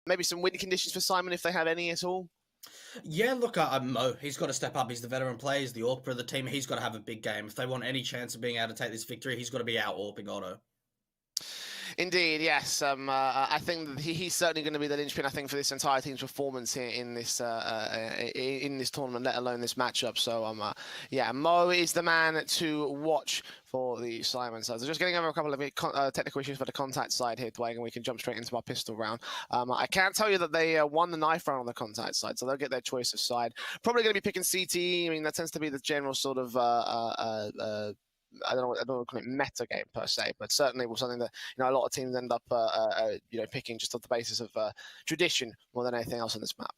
maybe some win conditions for Simon if they have any at all? Yeah, look, Mo, he's got to step up. He's the veteran player, he's the AWP of the team. He's got to have a big game. If they want any chance of being able to take this victory, he's got to be out AWPing Otto. Indeed, yes. I think that he's certainly going to be the linchpin, I think, for this entire team's performance here in this tournament, let alone this matchup. So, yeah, Mo is the man to watch for the Simon side. So just getting over a couple of technical issues for the contact side here, Dwayne, and we can jump straight into our pistol round. I can't tell you that they won the knife round on the contact side, so they'll get their choice of side. Probably going to be picking CT. I mean, that tends to be the general sort of I don't know call it meta game per se, but certainly was something that a lot of teams end up picking just off the basis of tradition more than anything else on this map.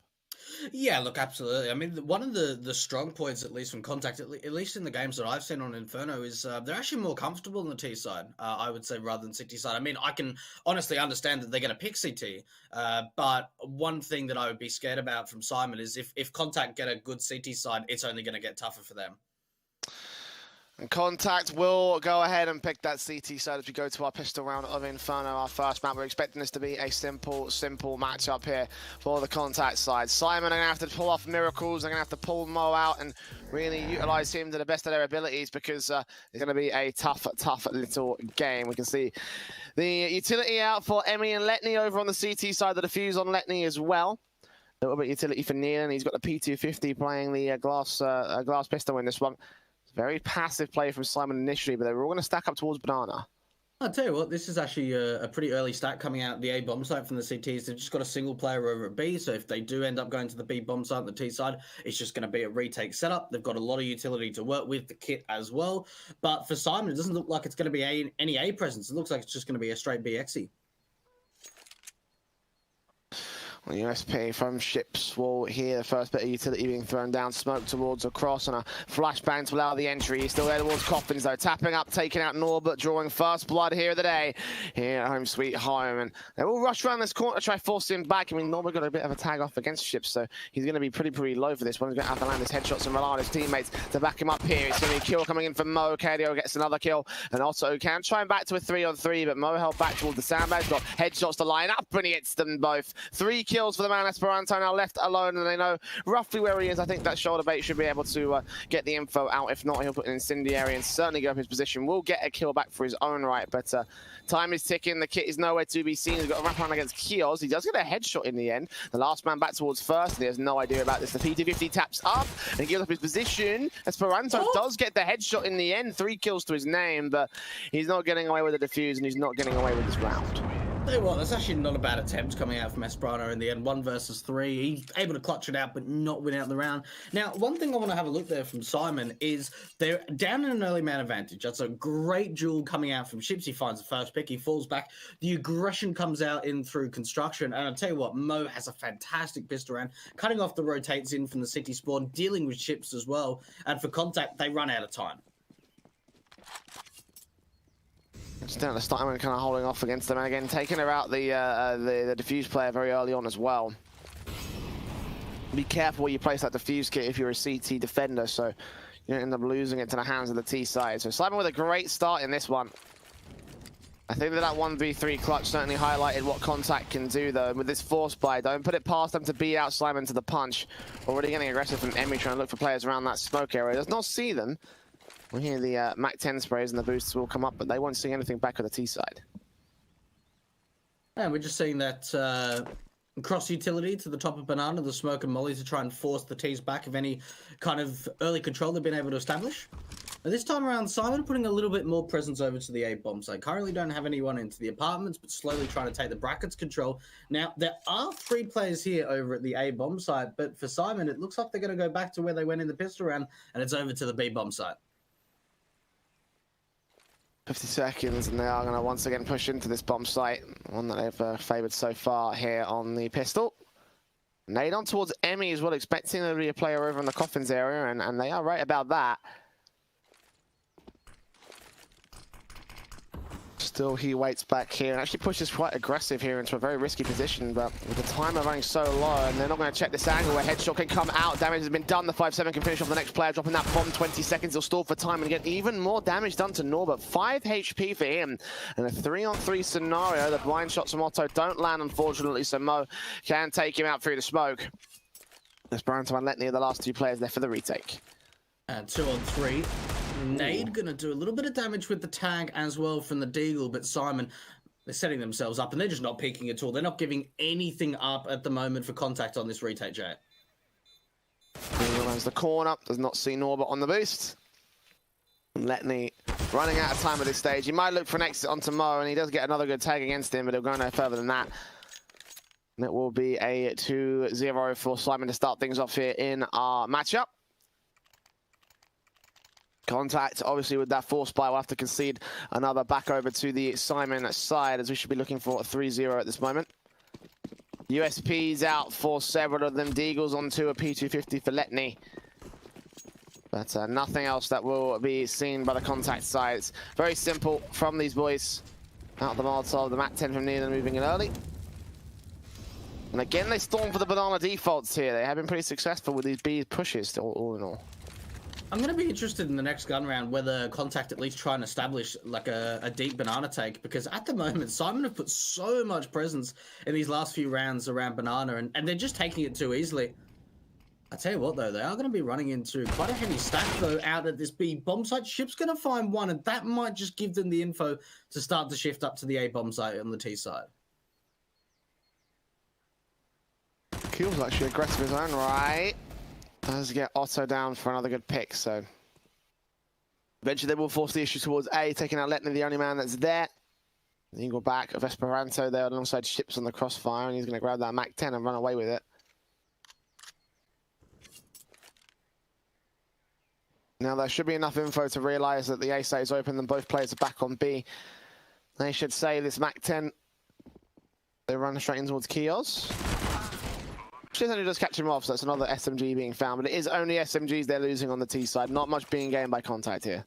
Yeah, look, absolutely. I mean, one of the strong points, at least from Contact, at least in the games that I've seen on Inferno, is they're actually more comfortable on the T side, I would say, rather than CT side. I mean, I can honestly understand that they're going to pick CT, but one thing that I would be scared about from Simon is if Contact get a good CT side, it's only going to get tougher for them. And Contact will go ahead and pick that CT side as we go to our pistol round of Inferno, our first map. We're expecting this to be a simple matchup here for the Contact side. Simon are going to have to pull off miracles. They're going to have to pull Mo out and really utilize him to the best of their abilities because it's going to be a tough little game. We can see the utility out for Emmy and Letney over on the CT side, the defuse on Letney as well. A little bit of utility for Neil, and he's got the P250 playing the glass pistol in this one. Very passive play from Simon initially, but they were all going to stack up towards Banana. I'll tell you what, this is actually a pretty early stack coming out the A bomb site from the CTs. They've just got a single player over at B, so if they do end up going to the B bomb site on the T side, it's just going to be a retake setup. They've got a lot of utility to work with, the kit as well. But for Simon, it doesn't look like it's going to be any A presence. It looks like it's just going to be a straight BXE. Well, USP from Ship's Wall here, the first bit of utility being thrown down, smoke towards a cross and a flashbang to allow the entry. He's still there towards Coffins though, tapping up, taking out Norbert, drawing first blood here of the day, here at home sweet home. And they will rush around this corner to try to force him back. I mean, Norbert got a bit of a tag off against Ship, so he's going to be pretty low for this one. He's going to have to land his headshots and rely on his teammates to back him up here. It's going to be a kill coming in from Mo. KDO gets another kill, and Otto can try and back to a 3-on-3, but Mo held back towards the sandbags, got headshots to line up, and he hits them both. 3 kills for the man Esperanto, now left alone, and they know roughly where he is. I think that shoulder bait should be able to get the info out. If not, he'll put an incendiary and certainly go up his position. Will get a kill back for his own right, but time is ticking. The kit is nowhere to be seen. He's got a wrap around against Kios. He does get a headshot in the end. The last man back towards first, and he has no idea about this. The P250 taps up and gives up his position. Esperanto does get the headshot in the end. 3 kills to his name, but he's not getting away with the defuse, and he's not getting away with this round. Tell you what, that's actually not a bad attempt coming out from Esperanto in the end. 1 versus 3. He's able to clutch it out, but not win out the round. Now, one thing I want to have a look there from Simon is they're down in an early man advantage. That's a great duel coming out from Ships. He finds the first pick. He falls back. The aggression comes out in through construction. And I'll tell you what, Mo has a fantastic pistol round, cutting off the rotates in from the city spawn, dealing with Ships as well. And for Contact, they run out of time. Just down the start, kind of holding off against them, and again taking her out the defuse player very early on as well. Be careful where you place that defuse kit if you're a CT defender, so you don't end up losing it to the hands of the T side. So Simon with a great start in this one. I think that 1v3 clutch certainly highlighted what Contact can do though. And with this force buy, don't put it past them to beat out Simon to the punch. Already getting aggressive from Emmy, trying to look for players around that smoke area. Does not see them. We'll hear the Mac 10 sprays and the boosts will come up, but they won't see anything back on the T side. And we're just seeing that cross utility to the top of Banana, the smoke and molly to try and force the T's back of any kind of early control they've been able to establish. But this time around, Simon putting a little bit more presence over to the A bomb site. Currently don't have anyone into the apartments, but slowly trying to take the brackets control. Now, there are 3 players here over at the A bomb site, but for Simon, it looks like they're going to go back to where they went in the pistol round, and it's over to the B bomb site. 50 seconds, and they are going to once again push into this bomb site, one that they've favoured so far here on the pistol. Nade on towards Emmy as well, expecting there to be a player over in the coffins area, and they are right about that. Still, he waits back here and actually pushes quite aggressive here into a very risky position, but with the timer running so low, and they're not going to check this angle where headshot can come out. Damage has been done. The 5-7 can finish off the next player, dropping that bomb. 20 seconds. He'll stall for time and get even more damage done to Norbert. 5 HP for him, and a 3-on-3 scenario. The blind shots from Otto don't land, unfortunately, so Mo can take him out through the smoke. Esperanto and Letney are the last 2 players there for the retake. And 2-on-3. Nade gonna do a little bit of damage with the tag as well from the Deagle, but Simon, they're setting themselves up and they're just not peeking at all. They're not giving anything up at the moment for contact on this retake, Jay. Runs the corner, does not see Norbert on the boost. Letney running out of time at this stage. He might look for an exit onto Mo, and he does get another good tag against him, but he'll go no further than that. And it will be a 2-0 for Simon to start things off here in our matchup. Contact, obviously, with that force buy, we'll have to concede another back over to the Simon side, as we should be looking for a 3-0 at this moment. USP's out for several of them. Deagle's onto a P250 for Letney. But nothing else that will be seen by the contact side. It's very simple from these boys. Out the Molotov, the Mac 10 from Neil moving in early. And again, they storm for the banana defaults here. They have been pretty successful with these B pushes, all in all. I'm going to be interested in the next gun round whether contact at least try and establish like a deep banana take, because at the moment Simon have put so much presence in these last few rounds around banana, and they're just taking it too easily. I tell you what though, they are going to be running into quite a heavy stack though out at this B bomb site. Ship's going to find one, and that might just give them the info to start to shift up to the A bomb site on the T side. Keel's actually aggressive in his own right. Does get Otto down for another good pick, so eventually they will force the issue towards A, taking out Letney, the only man that's there. The Eagle back of Esperanto there alongside Ships on the crossfire, and he's going to grab that Mac 10 and run away with it. Now there should be enough info to realise that the A site is open and both players are back on B. They should say this Mac 10. They run straight in towards Kios. She's only just catch him off, so that's another SMG being found, but it is only SMGs they're losing on the T side. Not much being gained by contact here.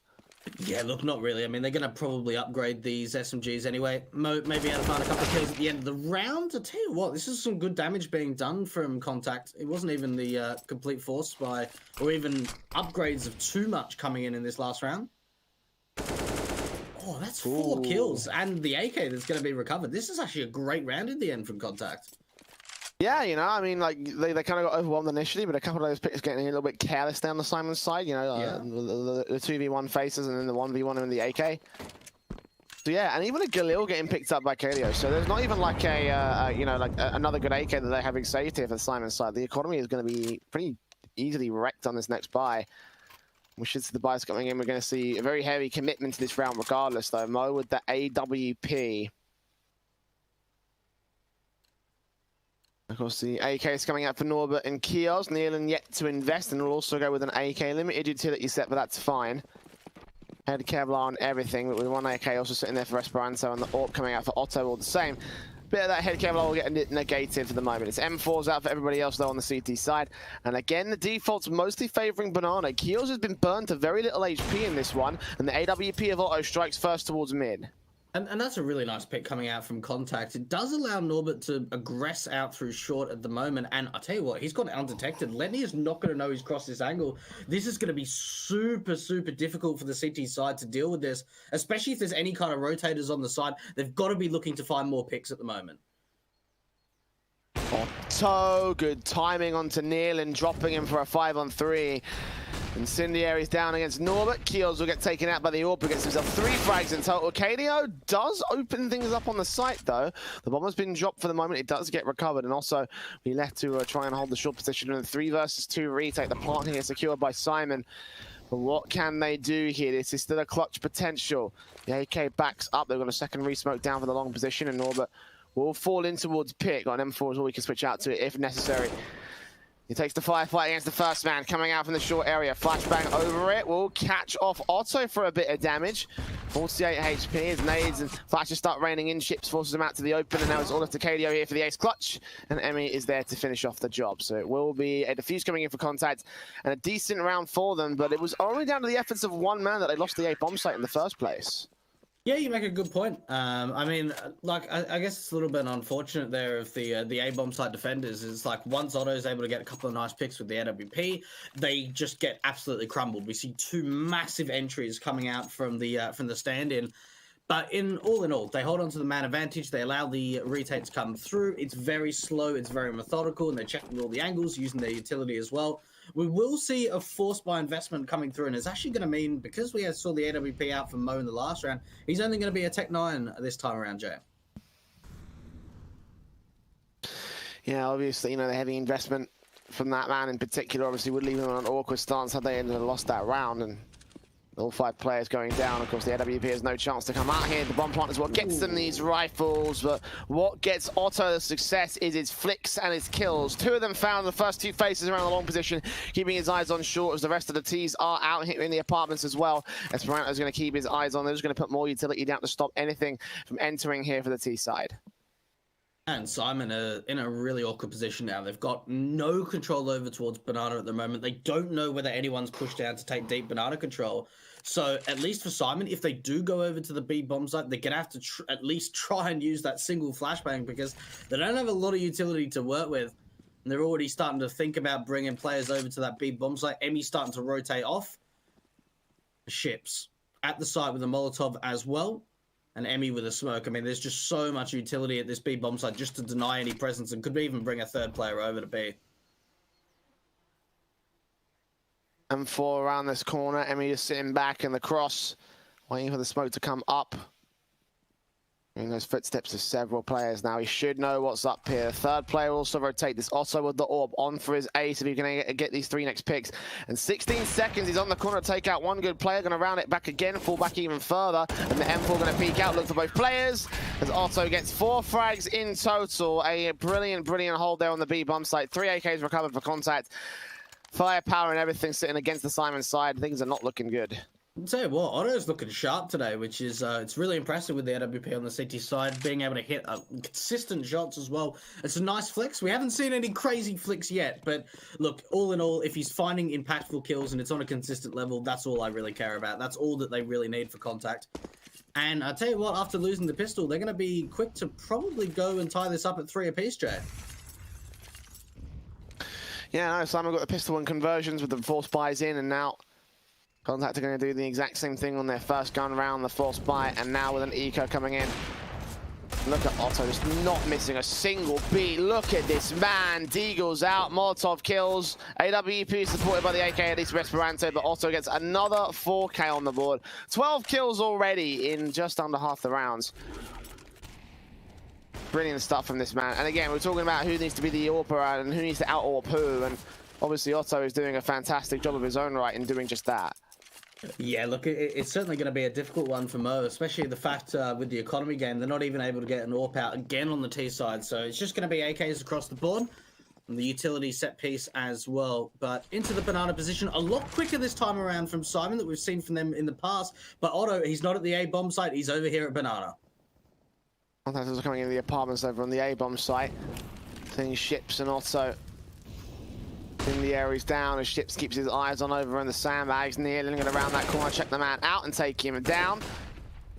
Yeah, look, not really. I mean, they're going to probably upgrade these SMGs anyway. Mo maybe able to find a couple of kills at the end of the round. I tell you what, this is some good damage being done from contact. It wasn't even the complete force buy or even upgrades of too much coming in this last round. Oh, that's 4 kills, and the AK that's going to be recovered. This is actually a great round in the end from contact. Yeah, you know, I mean, like, they kind of got overwhelmed initially, but a couple of those picks getting a little bit careless down the Simon's side, you know, the 2v1 faces and then the 1v1 in the AK. So yeah, and even a Galil getting picked up by Kaleo, so there's not even like another good AK that they're having saved here for the Simon's side. The economy is going to be pretty easily wrecked on this next buy. We should see the buys coming in. We're going to see a very heavy commitment to this round regardless, though. Mo with the AWP. Of course, the AK is coming out for Norbert and Kios. Nealon yet to invest, and will also go with an AK. Limited utility set, but that's fine. Head Kevlar on everything, but with one AK also sitting there for Esperanto, and the AWP coming out for Otto all the same. Bit of that head Kevlar will get negated for the moment. It's M4s out for everybody else, though, on the CT side. And again, the default's mostly favouring Banana. Kios has been burned to very little HP in this one, and the AWP of Otto strikes first towards mid. And that's a really nice pick coming out from contact. It does allow Norbert to aggress out through short at the moment. And I'll tell you what, he's gone undetected. Letney is not going to know he's crossed this angle. This is going to be super, super difficult for the CT side to deal with this, especially if there's any kind of rotators on the side. They've got to be looking to find more picks at the moment. Otto, good timing onto Neil and dropping him for a 5-on-3. Incendiary's down against Norbert. Kios will get taken out by the AWP, gets himself 3 frags in total. KDO does open things up on the site, though. The bomb has been dropped for the moment. It does get recovered, and also we left to try and hold the short position in a 3 versus 2 retake. The plant here secured by Simon. But what can they do here? This is still a clutch potential. The AK backs up. They've got a second re-smoke down for the long position, and Norbert will fall in towards Pick. Got an M4 as well. We can switch out to it if necessary. He takes the firefight against the first man, coming out from the short area. Flashbang over it will catch off Otto for a bit of damage. 48 HP as nades and flashes start raining in. Ships forces him out to the open, and now it's all up to KDO here for the ace clutch. And Emmy is there to finish off the job. So it will be a defuse coming in for contact and a decent round for them, but it was only down to the efforts of one man that they lost the A bomb site in the first place. Yeah, you make a good point. I mean, like, I guess it's a little bit unfortunate there of the A-bomb site defenders. Is like once Otto is able to get a couple of nice picks with the AWP, they just get absolutely crumbled. We see two massive entries coming out from the stand-in. But in all, they hold on to the man advantage. They allow the retake to come through. It's very slow. It's very methodical, and they're checking all the angles, using their utility as well. We will see a force buy investment coming through, and it's actually going to mean, because we saw the AWP out for Mo in the last round, he's only going to be a Tech 9 this time around, Jay. Yeah, obviously, you know, the heavy investment from that man in particular obviously would leave him on an awkward stance had they ended up lost that round. And all 5 players going down. Of course, the AWP has no chance to come out here. The bomb plant is what gets them these rifles, but what gets Otto the success is his flicks and his kills. 2 of them found in the first 2 phases around the long position, keeping his eyes on short as the rest of the T's are out here in the apartments as well. Esperanto's going to keep his eyes on. They're just going to put more utility down to stop anything from entering here for the T side. And Simon are in a really awkward position now. They've got no control over towards Banana at the moment. They don't know whether anyone's pushed down to take deep Banana control. So at least for Simon, if they do go over to the B bomb site, they're going to have to at least try and use that single flashbang because they don't have a lot of utility to work with. And they're already starting to think about bringing players over to that B bomb site. Emmy's starting to rotate off. Ships at the site with a Molotov as well. And Emmy with a smoke. I mean, there's just so much utility at this B bomb site just to deny any presence and could even bring a 3rd player over to B. And 4 around this corner. Emmy is sitting back in the cross, waiting for the smoke to come up. In those footsteps of several players now. He should know what's up here. 3rd player will also rotate this. Otto with the orb on for his ace if he can get these 3 next picks. And 16 seconds, he's on the corner to take out one good player. Going to round it back again, fall back even further. And the M4 going to peek out, look for both players. As Otto gets 4 frags in total. A brilliant hold there on the B bomb site. 3 AKs recovered for contact. Firepower and everything sitting against the Simon side. Things are not looking good. I'll tell you what, Otto's looking sharp today, which is it's really impressive with the AWP on the CT side, being able to hit consistent shots as well. It's a nice flex. We haven't seen any crazy flicks yet, but look, all in all, if he's finding impactful kills and it's on a consistent level, that's all I really care about. That's all that they really need for contact. And I'll tell you what, after losing the pistol, they're going to be quick to probably go and tie this up at 3 apiece, Jay. Yeah, no, Simon got the pistol and conversions with the force buys in, and now Contact are going to do the exact same thing on their first gun round, the force buy, and now with an eco coming in. Look at Otto, just not missing a single beat. Look at this man. Deagle's out, Molotov kills. AWP supported by the AK, at least Esperanto, but Otto gets another 4K on the board. 12 kills already in just under half the rounds. Brilliant stuff from this man. And again, we're talking about who needs to be the AWPer and who needs to out-AWP who. And obviously Otto is doing a fantastic job of his own right in doing just that. Yeah, look, it's certainly going to be a difficult one for Mo, especially the fact with the economy game, they're not even able to get an AWP out again on the T side. So it's just going to be AKs across the board and the utility set piece as well. But into the banana position, a lot quicker this time around from Simon that we've seen from them in the past. But Otto, he's not at the A bomb site, he's over here at banana. Contactors are coming into the apartments over on the A bomb site. Seeing Ships and Otto in the air, he's down as Ships keeps his eyes on over in the sandbags. Nearly going around that corner, check the man out and take him down.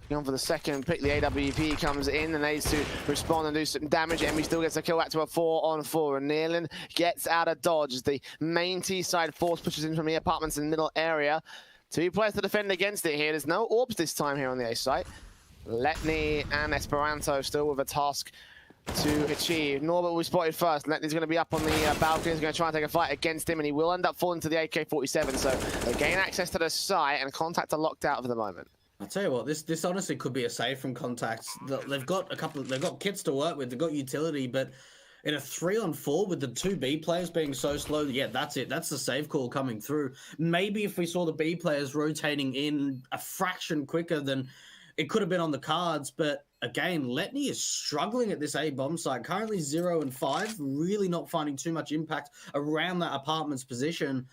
Going for the second pick, the AWP comes in and needs to respond and do some damage. Emmy still gets a kill back to a 4-on-4, and Nealon gets out of dodge as the main T side force pushes in from the apartments in the middle area. 2 players to defend against it here. There's no orbs this time here on the A site. Letney and Esperanto still with a task to achieve. Norbert will be spotted first. Letney's going to be up on the balcony. He's going to try and take a fight against him, and he will end up falling to the AK-47. So they gain access to the site, and Contact are locked out for the moment. I'll tell you what, this honestly could be a save from Contacts. They've got they've got kits to work with, they've got utility, but in a 3-on-4 with the 2 B players being so slow, yeah, that's it. That's the save call coming through. Maybe if we saw the B players rotating in a fraction quicker, than it could have been on the cards, but again, Letney is struggling at this A bomb site. Currently 0-5, really not finding too much impact around that apartment's position.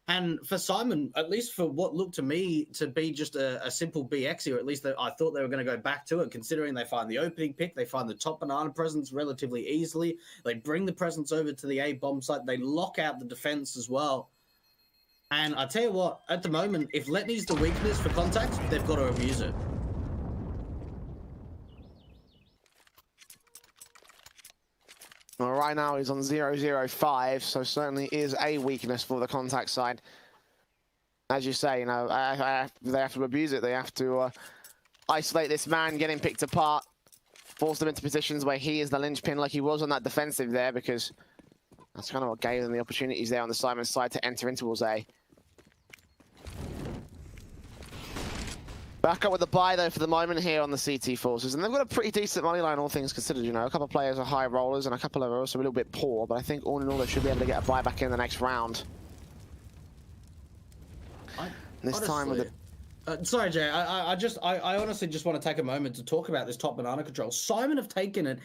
And for Simon, at least for what looked to me to be just a simple BX, or at least I thought they were going to go back to it, considering they find the opening pick, they find the top banana presence relatively easily. They bring the presence over to the A bomb site. They lock out the defense as well. And I tell you what, at the moment, if Letney's the weakness for Contact, they've got to abuse it. Well, right now he's on 0-0-5, so certainly is a weakness for the contact side. As you say, you know, they have to abuse it. They have to isolate this man, get him picked apart, force him into positions where he is the linchpin like he was on that defensive there, because that's kind of what gave them the opportunities there on the syman side to enter into A. Back up with the buy, though, for the moment here on the CT Forces. And they've got a pretty decent money line, all things considered, you know. A couple of players are high rollers and a couple are also a little bit poor. But I think all in all, they should be able to get a buy back in the next round. Time with the... sorry, Jay. I honestly just want to take a moment to talk about this top banana control. Syman have taken it,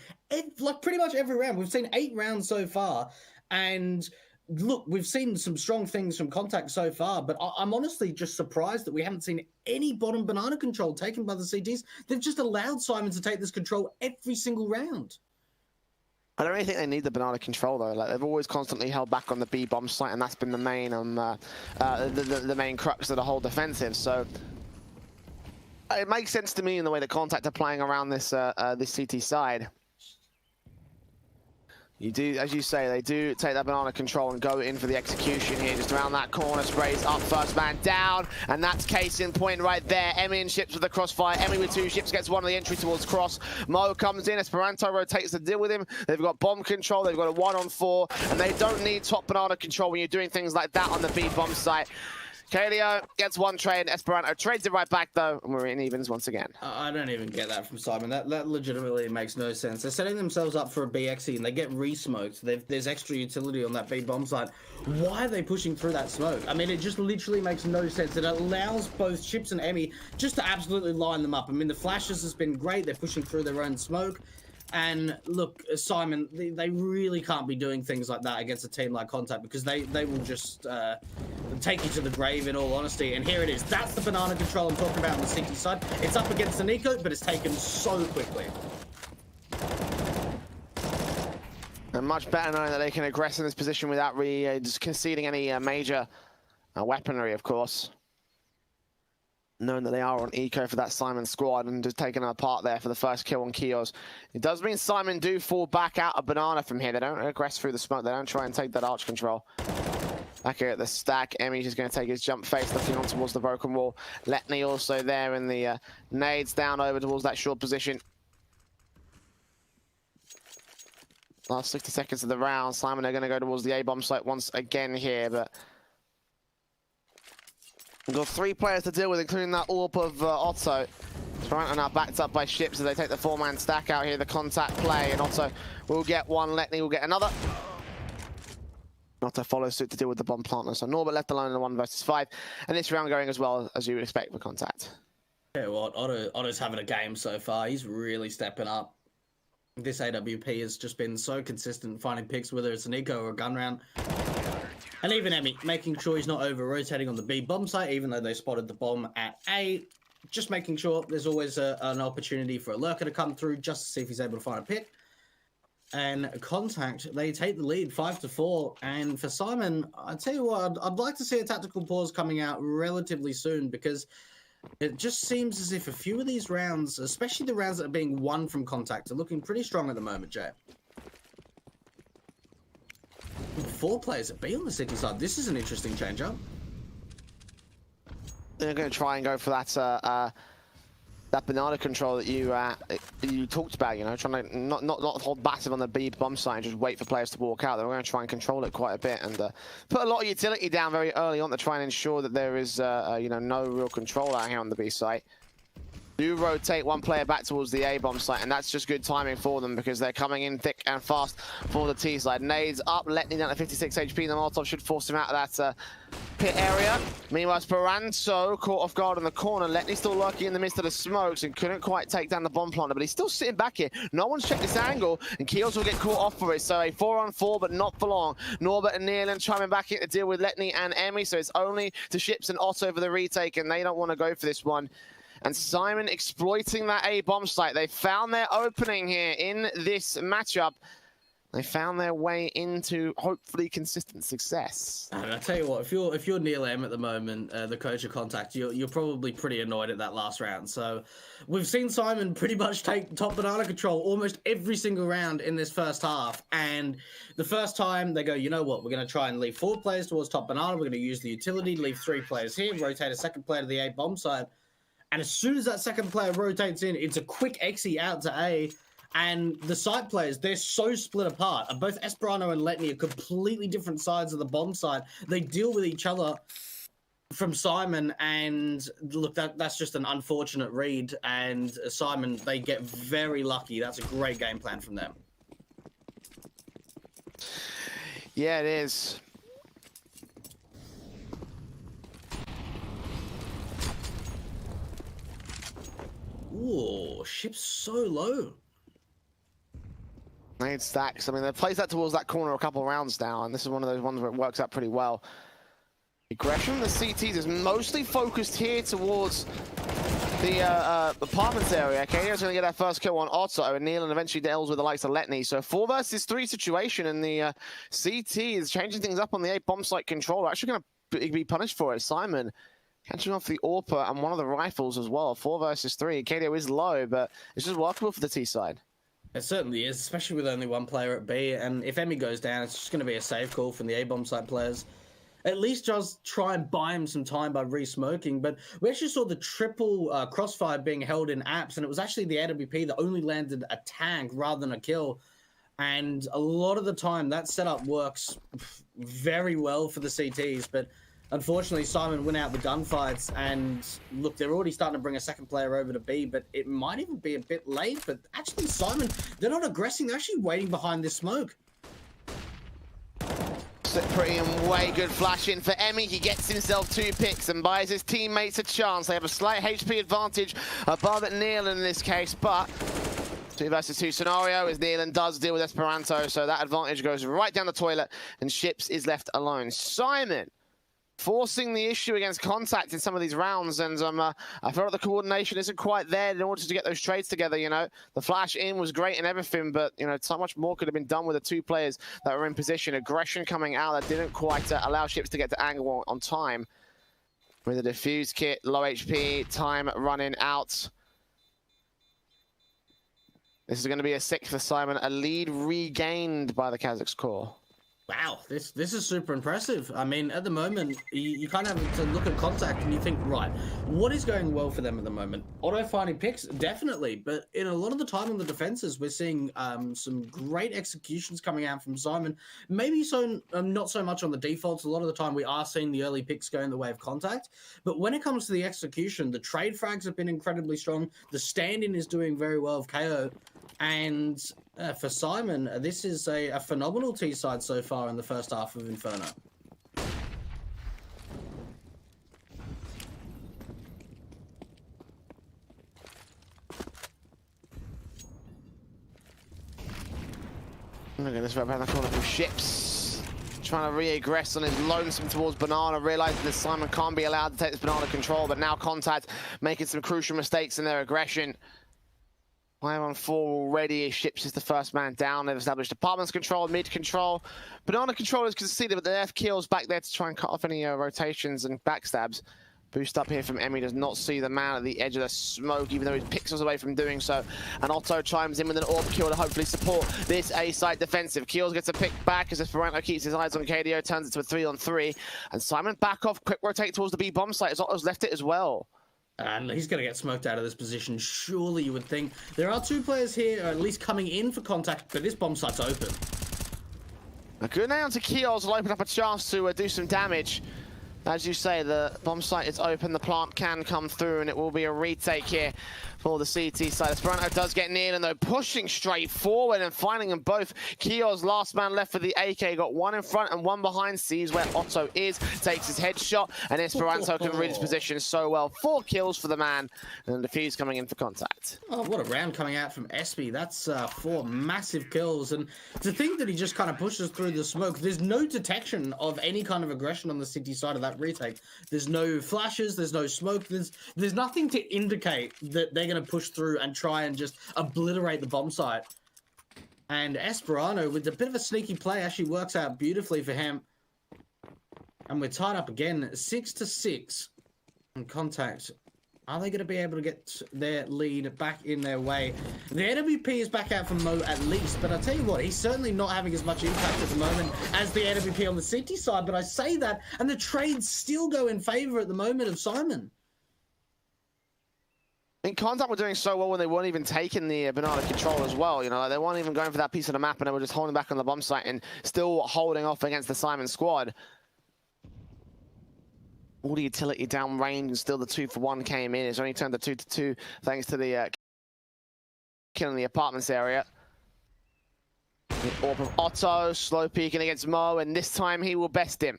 like pretty much every round. We've seen 8 rounds so far. And... look, we've seen some strong things from Contact so far, but I'm honestly just surprised that we haven't seen any bottom banana control taken by the CTs. They've just allowed syman to take this control every single round. I don't really think they need the banana control, though. Like, they've always constantly held back on the B bomb site, and that's been the main the main crux of the whole defensive. So it makes sense to me in the way that Contact are playing around this this CT side. You do, as you say, they do take that banana control and go in for the execution here, just around that corner, sprays up, first man down, and that's case in point right there. Emmy and Ships with the crossfire. Emmy with 2 ships gets one of the entry towards Cross. Mo comes in, Esperanto rotates to deal with him. They've got bomb control, they've got a 1-on-4, and they don't need top banana control when you're doing things like that on the B bomb site. Kaleo gets 1 trade, Esperanto trades it right back though, and we're in evens once again. I don't even get that from syman. That legitimately makes no sense. They're setting themselves up for a BXE and they get re-smoked. There's extra utility on that B bomb side. Why are they pushing through that smoke? I mean, it just literally makes no sense. It allows both Chips and Emmy just to absolutely line them up. I mean, the flashes has been great. They're pushing through their own smoke. And look, syman, they really can't be doing things like that against a team like Contact, because they will just take you to the grave, in all honesty. And here it is. That's the banana control I'm talking about on the CT side. It's up against the Nico, but it's taken so quickly. And much better knowing that they can aggress in this position without really just conceding any major weaponry, of course. Knowing that they are on eco for that syman squad and just taking them apart there for the first kill on Kios. It does mean syman do fall back out of banana from here. They don't aggress through the smoke. They don't try and take that arch control. Back here at the stack, Emmy's just going to take his jump face, looking on towards the broken wall. Letney also there in the nades down over towards that short position. Last 60 seconds of the round. syman are going to go towards the A-bomb site once again here, but... we've got 3 players to deal with, including that AWP of Otto. Toronto now backed up by Ships as they take the 4-man stack out here, the contact play, and Otto will get 1, Letney will get another. Otto follows suit to deal with the bomb partner, so Norbert left alone in the 1 versus 5, and this round going as well as you would expect for Contact. Yeah, what, Otto's having a game so far. He's really stepping up. This AWP has just been so consistent finding picks, whether it's an eco or a gun round. And even Emmy, making sure he's not over-rotating on the B bomb site, even though they spotted the bomb at A. Just making sure there's always an opportunity for a lurker to come through, just to see if he's able to find a pick. And Contact, they take the lead 5-4. And for syman, I tell you what, I'd like to see a tactical pause coming out relatively soon, because it just seems as if a few of these rounds, especially the rounds that are being won from Contact, are looking pretty strong at the moment, Jay. 4 players at B on the city side. This is an interesting change-up. They're going to try and go for that that banana control that you talked about. You know, trying to not hold passive on the B bomb side and just wait for players to walk out. They're going to try and control it quite a bit and put a lot of utility down very early on to try and ensure that there is you know, no real control out here on the B site. Do rotate 1 player back towards the A-bomb site, and that's just good timing for them because they're coming in thick and fast for the T side. Nades up, Letney down to 56 HP. The Molotov should force him out of that pit area. Meanwhile, Esperanto caught off guard in the corner. Letney still lurking in the midst of the smokes and couldn't quite take down the bomb planter, but he's still sitting back here. No one's checked this angle, and Kios will get caught off for it. So a 4-on-4, but not for long. Norbert and Nealon chiming back in to deal with Letney and Emmy, so it's only to Ships and Otto for the retake, and they don't want to go for this one. And syman exploiting that A-bomb site. They found their opening here in this matchup. They found their way into hopefully consistent success. And I tell you what, if you're Neil M at the moment, the coach of Contact, you're probably pretty annoyed at that last round. So we've seen syman pretty much take top banana control almost every single round in this first half. And the first time they go, you know what, we're going to try and leave 4 players towards top banana. We're going to use the utility, leave 3 players here, rotate a second player to the A bomb side. And as soon as that second player rotates in, it's a quick exit out to A. And the side players, they're so split apart. Both Esperano and Letney are completely different sides of the bomb side. They deal with each other from syman, and look, that's just an unfortunate read. And syman, they get very lucky. That's a great game plan from them. Yeah, it is. Ooh, ship's so low. Made stacks. I mean, they've placed that towards that corner a couple of rounds now, and this is one of those ones where it works out pretty well. Aggression, the CTs is mostly focused here towards the apartments area. Kadio's going to get that first kill on Otto, and Neil eventually deals with the likes of Letney. So 4 versus 3 situation, and the CT is changing things up on the A bomb site controller. Actually going to be punished for it. syman catching off the AWPer and one of the rifles as well. 4 versus 3. Kadio is low, but it's just workable for the T side. It certainly is, especially with only 1 player at B. And if Emmy goes down, it's just going to be a safe call from the A-bomb site players. At least just try and buy him some time by re-smoking. But we actually saw the triple crossfire being held in apps, and it was actually the AWP that only landed a tank rather than a kill. And a lot of the time, that setup works very well for the CTs. But unfortunately, syman went out the gunfights, and look, they're already starting to bring a second player over to B, but it might even be a bit late. But actually, syman, they're not aggressing. They're actually waiting behind this smoke. Pretty and way good flash in for Emmy. He gets himself 2 picks and buys his teammates a chance. They have a slight HP advantage above Neil in this case, but 2 versus 2 scenario as Neil does deal with Esperanto, so that advantage goes right down the toilet and Ships is left alone. syman forcing the issue against Contact in some of these rounds, and I feel like the coordination isn't quite there in order to get those trades together, you know. The flash in was great and everything, but, you know, so much more could have been done with the 2 players that were in position. Aggression coming out that didn't quite allow Ships to get to angle on time. With the defuse kit, low HP, time running out. This is going to be a 6 for syman, a lead regained by the Kazakhs core. Wow, this is super impressive. I mean, at the moment, you kind of have to look at Contact and you think, right, what is going well for them at the moment? Auto finding picks, definitely, but in a lot of the time on the defenses, we're seeing some great executions coming out from syman. Maybe so not so much on the defaults. A lot of the time, we are seeing the early picks go in the way of Contact, but when it comes to the execution, the trade frags have been incredibly strong. The stand-in is doing very well of KO. And for syman, this is a phenomenal T side so far in the first half of Inferno. Look at this right behind the corner from Ships. Trying to re-aggress on his lonesome towards Banana, realizing that syman can't be allowed to take this Banana control, but now Contact making some crucial mistakes in their aggression. 5 on 4 already. Ships is the first man down. They've established apartments control, mid control. Banana controllers conceded, but the F kills back there to try and cut off any rotations and backstabs. Boost up here from Emmy, does not see the man at the edge of the smoke, even though he's pixels away from doing so. And Otto chimes in with an AWP kill to hopefully support this A-side defensive. Keels gets a pick back as Esperanto keeps his eyes on KDO, turns it to a 3 on 3. And syman back off, quick rotate towards the B bomb site as Otto's left it as well. And he's going to get smoked out of this position, surely you would think. There are 2 players here, at least coming in for Contact, but this bomb site's open. A good nail to Keels will open up a chance to do some damage. As you say, the bomb site is open, the plant can come through, and it will be a retake here for the CT side. Esperanto does get near, and they're pushing straight forward and finding them both. Keos, last man left for the AK, got 1 in front and 1 behind, sees where Otto is, takes his headshot, and Esperanto can read his position so well. 4 kills for the man, and the defuse coming in for Contact. Oh, what a round coming out from Espy. That's 4 massive kills, and to think that he just kind of pushes through the smoke, there's no detection of any kind of aggression on the city side of that retake. There's no flashes, there's no smoke, there's nothing to indicate that they're going to push through and try and just obliterate the bomb site. And Esperano, with a bit of a sneaky play, actually works out beautifully for him. And we're tied up again, 6-6 in contact. Are they going to be able to get their lead back in their way? The AWP is back out for Mo at least, but I'll tell you what, he's certainly not having as much impact at the moment as the AWP on the City side, but I say that, and the trades still go in favor at the moment of Simon. In Contact were doing so well when they weren't even taking the banana control as well. You know, like they weren't even going for that piece of the map, and they were just holding back on the bomb site and still holding off against the Simon squad. All the utility downrange, and still the 2-for-1 came in. It's only turned to 2-2 thanks to the kill in the apartments area. The AWP of Otto, slow peeking against Mo, and this time he will best him.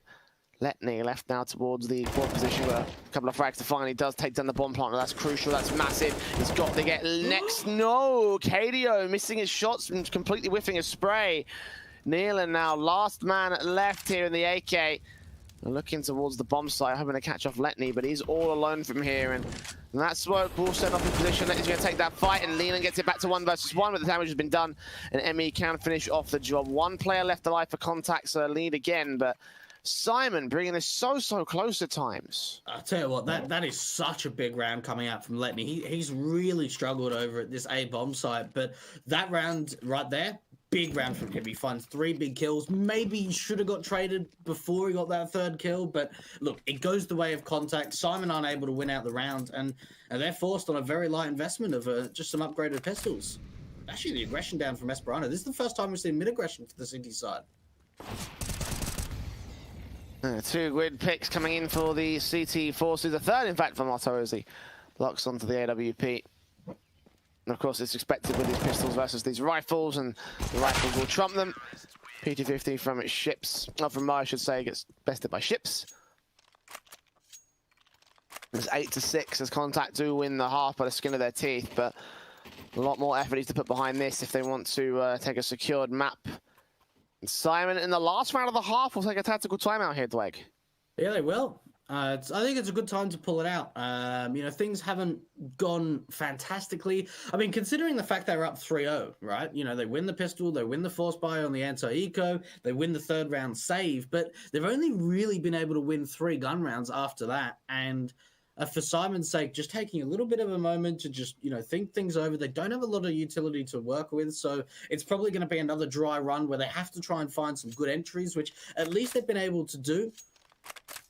Letney left now towards the fourth position where a couple of frags to find. He does take down the bomb plant. That's crucial. That's massive. He's got to get next. No, KDO missing his shots and completely whiffing his spray. Nealon now last man left here in the AK. Looking towards the bomb site, hoping to catch off Letney, but he's all alone from here. And that smoke will set off in position. Letney's going to take that fight, and Leland gets it back to 1 versus 1, but the damage has been done. And ME can finish off the job. One player left alive for Contact, so lead again, but Simon bringing this so close at times. I'll tell you what, that is such a big round coming out from Letney. He's really struggled over at this A bomb site, but that round right there, big round from him. He finds 3 big kills. Maybe he should have got traded before he got that 3rd kill, but look, it goes the way of Contact. Simon aren't able to win out the round, and they're forced on a very light investment of just some upgraded pistols. Actually, the aggression down from Esperano. This is the first time we've seen mid-aggression for the City side. 2 grid picks coming in for the CT forces. A 3rd, in fact, from Otto as he locks onto the AWP. And of course, it's expected with these pistols versus these rifles, and the rifles will trump them. PT-50 from its ships, not from Mo, I should say, gets bested by ships. It's 8-6 as Contact do win the half by the skin of their teeth, but a lot more effort needs to put behind this if they want to take a secured map. And Simon, in the last round of the half, will take a tactical timeout here, Dweg. Yeah, they will. I think it's a good time to pull it out. You know, things haven't gone fantastically. I mean, considering the fact they're up 3-0, right? You know, they win the pistol, they win the force buy on the anti-eco, they win the 3rd round save, but they've only really been able to win 3 gun rounds after that. And for Simon's sake, just taking a little bit of a moment to just, you know, think things over. They don't have a lot of utility to work with, so it's probably going to be another dry run where they have to try and find some good entries, which at least they've been able to do.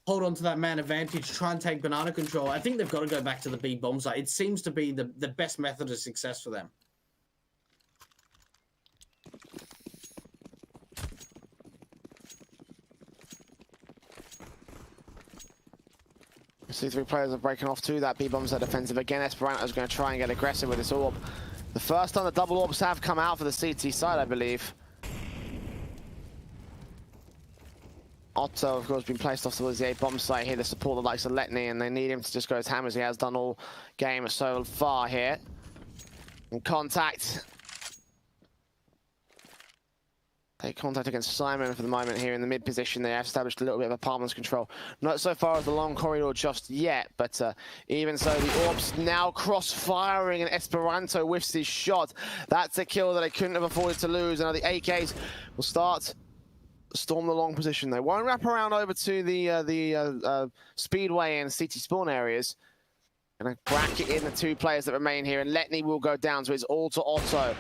Hold on to that man advantage, try and take banana control. I think they've got to go back to the B bomb site. It seems to be the best method of success for them. See 3 players are breaking off to that B bombs are defensive again. Esperanto's going to try and get aggressive with this AWP. The first time the double AWPs have come out for the CT side, I believe. Otto, of course, been placed off towards the A bomb site here to support the likes of Letney, and they need him to just go as ham as he has done all game so far here. In Contact. Take Contact against Simon for the moment here in the mid position. They have established a little bit of apartments control. Not so far as the long corridor just yet, but even so, the AWPs now cross-firing, and Esperanto whiffs his shot. That's a kill that they couldn't have afforded to lose. And now the AKs will start storm the long position. They won't wrap around over to the Speedway and CT spawn areas. Gonna bracket in the 2 players that remain here, and Letney will go down, so it's all to Otto.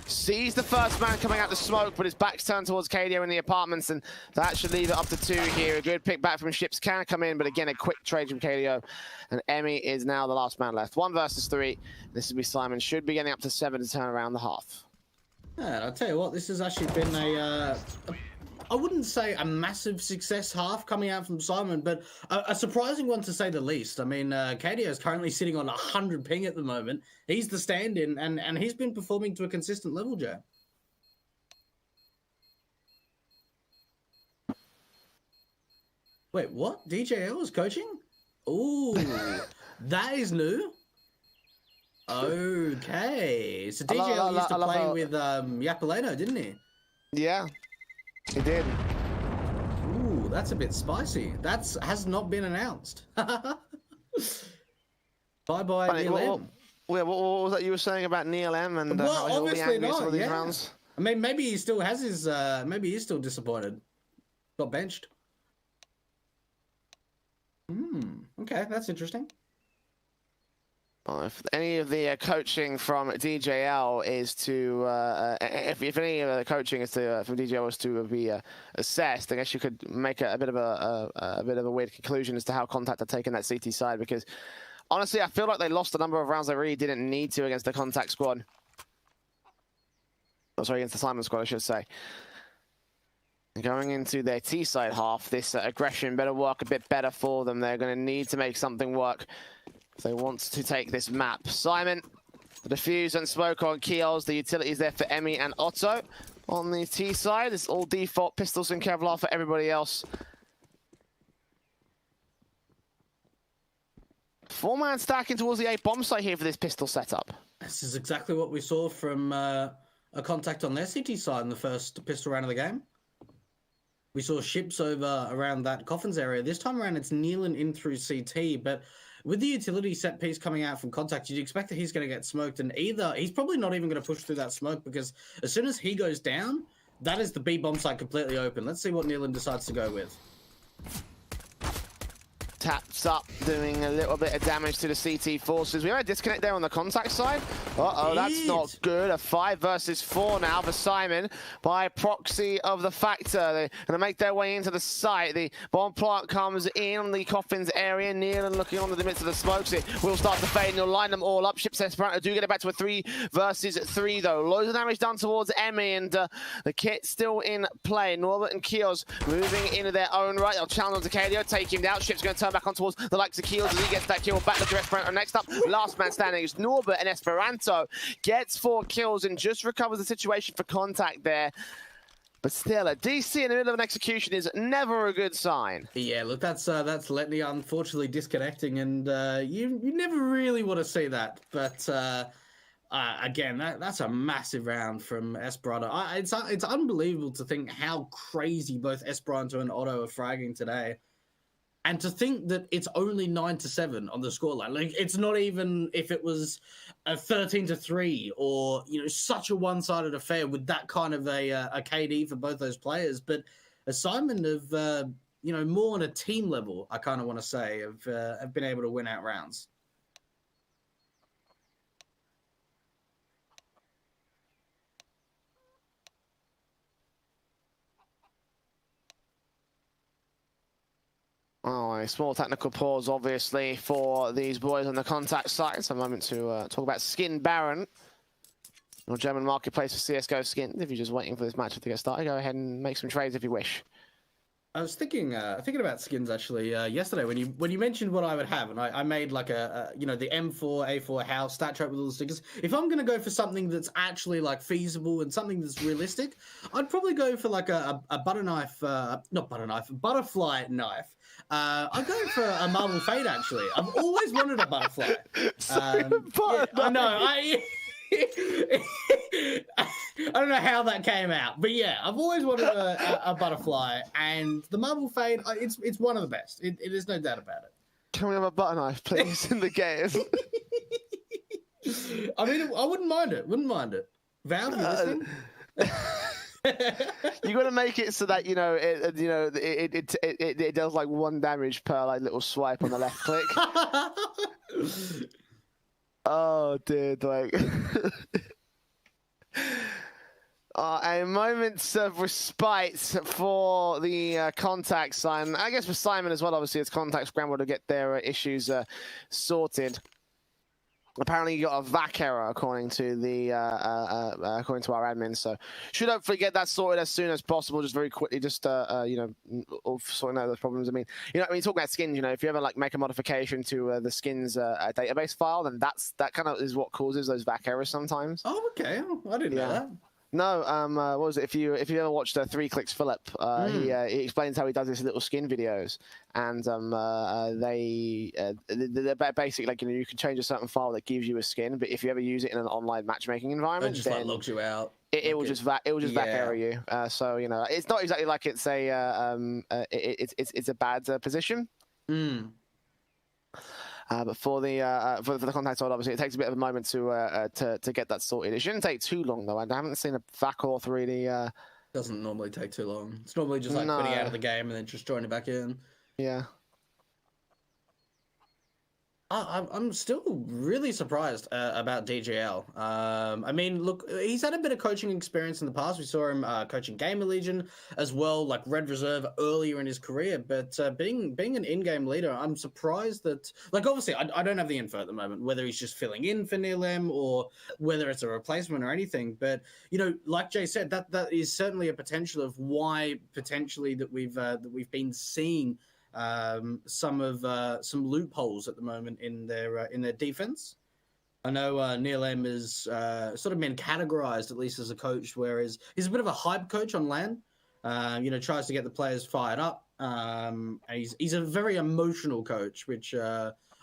Sees the first man coming out the smoke, but his back's turned towards KDO in the apartments, and that should leave it up to 2 here. A good pick back from ships can come in, but again, a quick trade from KDO. And Emmy is now the last man left. 1 versus 3. This will be Simon. Should be getting up to 7 to turn around the half. Yeah, I'll tell you what, this has actually been I wouldn't say a massive success half coming out from Simon, but a surprising one to say the least. I mean, KDO is currently sitting on 100 ping at the moment. He's the stand-in, and he's been performing to a consistent level, Joe. Wait, what? DJL is coaching? Ooh, that is new. Okay, so DJL used to play with Yapaleno, didn't he? Yeah. He did. Ooh, that's a bit spicy. That has not been announced. Bye-bye, Neil M. What was that you were saying about Neil M and well, how he'll be obviously angry not, for these rounds? I mean, maybe he still has his. Maybe he's still disappointed. Got benched. Okay, that's interesting. Well, if any of the coaching from DJL is to, if any of the coaching is to from DJL is to be assessed, I guess you could make a bit of a weird conclusion as to how Contact are taking that CT side. Because honestly, I feel like they lost a number of rounds they really didn't need to against the Contact squad. Oh, sorry, against the Simon squad, I should say. Going into their T side half, this aggression better work a bit better for them. They're going to need to make something work if they want to take this map. Simon, the defuse and smoke on Keels. The utilities there for Emmy and Otto. On the T side, it's all default pistols and Kevlar for everybody else. 4-man stacking towards the A bomb site here for this pistol setup. This is exactly what we saw from a Contact on their CT side in the first pistol round of the game. We saw ships over around that coffins area. This time around, it's kneeling in through CT, but with the utility set piece coming out from Contact, you'd expect that he's going to get smoked, and either he's probably not even going to push through that smoke, because as soon as he goes down, that is the B bomb site completely open. Let's see what Nealon decides to go with. Taps up, doing a little bit of damage to the CT forces. We have a disconnect there on the Contact side. Uh-oh, that's not good. A 5 versus 4 now for Simon by proxy of the Factor. They're going to make their way into the site. The bomb plant comes in on the coffins area. Neil and looking onto the midst of the smokes. It will start to fade and you'll line them all up. Ships Esperanto do get it back to a 3 versus 3 though. Loads of damage done towards Emmy, and the kit still in play. Norbert and Kios moving into their own right. They'll challenge on Tacadio, take him down. Ship's going to turn back on towards the likes of Keels as he gets that kill back to Esperanto. Next up, last man standing is Norbert, and Esperanto gets 4 kills and just recovers the situation for Contact there. But still, a DC in the middle of an execution is never a good sign. Yeah, look, that's Letney unfortunately disconnecting, and you never really want to see that. But again, that's a massive round from Esperanto. It's unbelievable to think how crazy both Esperanto and Otto are fragging today. And to think that it's only 9-7 on the scoreline. Like, it's not even if it was a 13-3 or, you know, such a one-sided affair with that kind of a KD for both those players. But a Simon of, you know, more on a team level, I kind of want to say, have been able to win out rounds. Oh, a small technical pause, obviously, for these boys on the Contact side. It's a moment to talk about Skin Baron, your German marketplace for CSGO skins. If you're just waiting for this match to get started, go ahead and make some trades if you wish. I was thinking about skins actually yesterday when you mentioned what I would have, and I made like you know, the M4 A4 house stat chart with all the stickers. If I'm gonna go for something that's actually like feasible and something that's realistic, I'd probably go for like a butter knife, not butter knife, butterfly knife. I'd go for a marble fade actually. I've always wanted a butterfly. Yeah, I know. I don't know how that came out, but yeah, I've always wanted a butterfly, and the marble fade, it's one of the best. It is no doubt about it. Can we have a butter knife, please, in the game? I mean, I wouldn't mind it. Val, you listening? You got to make it so that it does like 1 damage per like little swipe on the left click. Oh, dude, like... a moment of respite for the Contact side. I guess for Simon as well, obviously, it's Contact scramble to get their issues sorted. Apparently, you got a VAC error according to the according to our admin. So, should hopefully get that sorted as soon as possible. Just very quickly, just you know, sorting out those problems. I mean, you know, when you talk about skins, you know, if you ever like make a modification to the skins database file, then that kind of is what causes those VAC errors sometimes. Oh, okay. I didn't know that. No, what was it? If you ever watched 3 Clicks Philip, he explains how he does his little skin videos, and they're basically like, you know, you can change a certain file that gives you a skin, but if you ever use it in an online matchmaking environment, it just like logs you out. It will just VAC error you. So you know, it's not exactly like it's a it's a bad position. But for the contact side, obviously, it takes a bit of a moment to get that sorted. It shouldn't take too long, though. I haven't seen a Vakorth really. Doesn't normally take too long. It's normally just like quitting out of the game and then just joining back in. Yeah. I'm still really surprised about DGL. I mean, look, he's had a bit of coaching experience in the past. We saw him coaching Gamer Legion as well, like Red Reserve earlier in his career. But being an in-game leader, I'm surprised that, like, obviously, I don't have the info at the moment, whether he's just filling in for Neil M or whether it's a replacement or anything. But, you know, like Jay said, that is certainly a potential of why potentially that we've been seeing some loopholes at the moment in their defense. I know Neil M is sort of been categorized at least as a coach, whereas he's a bit of a hype coach on LAN. You know, tries to get the players fired up. And he's a very emotional coach, which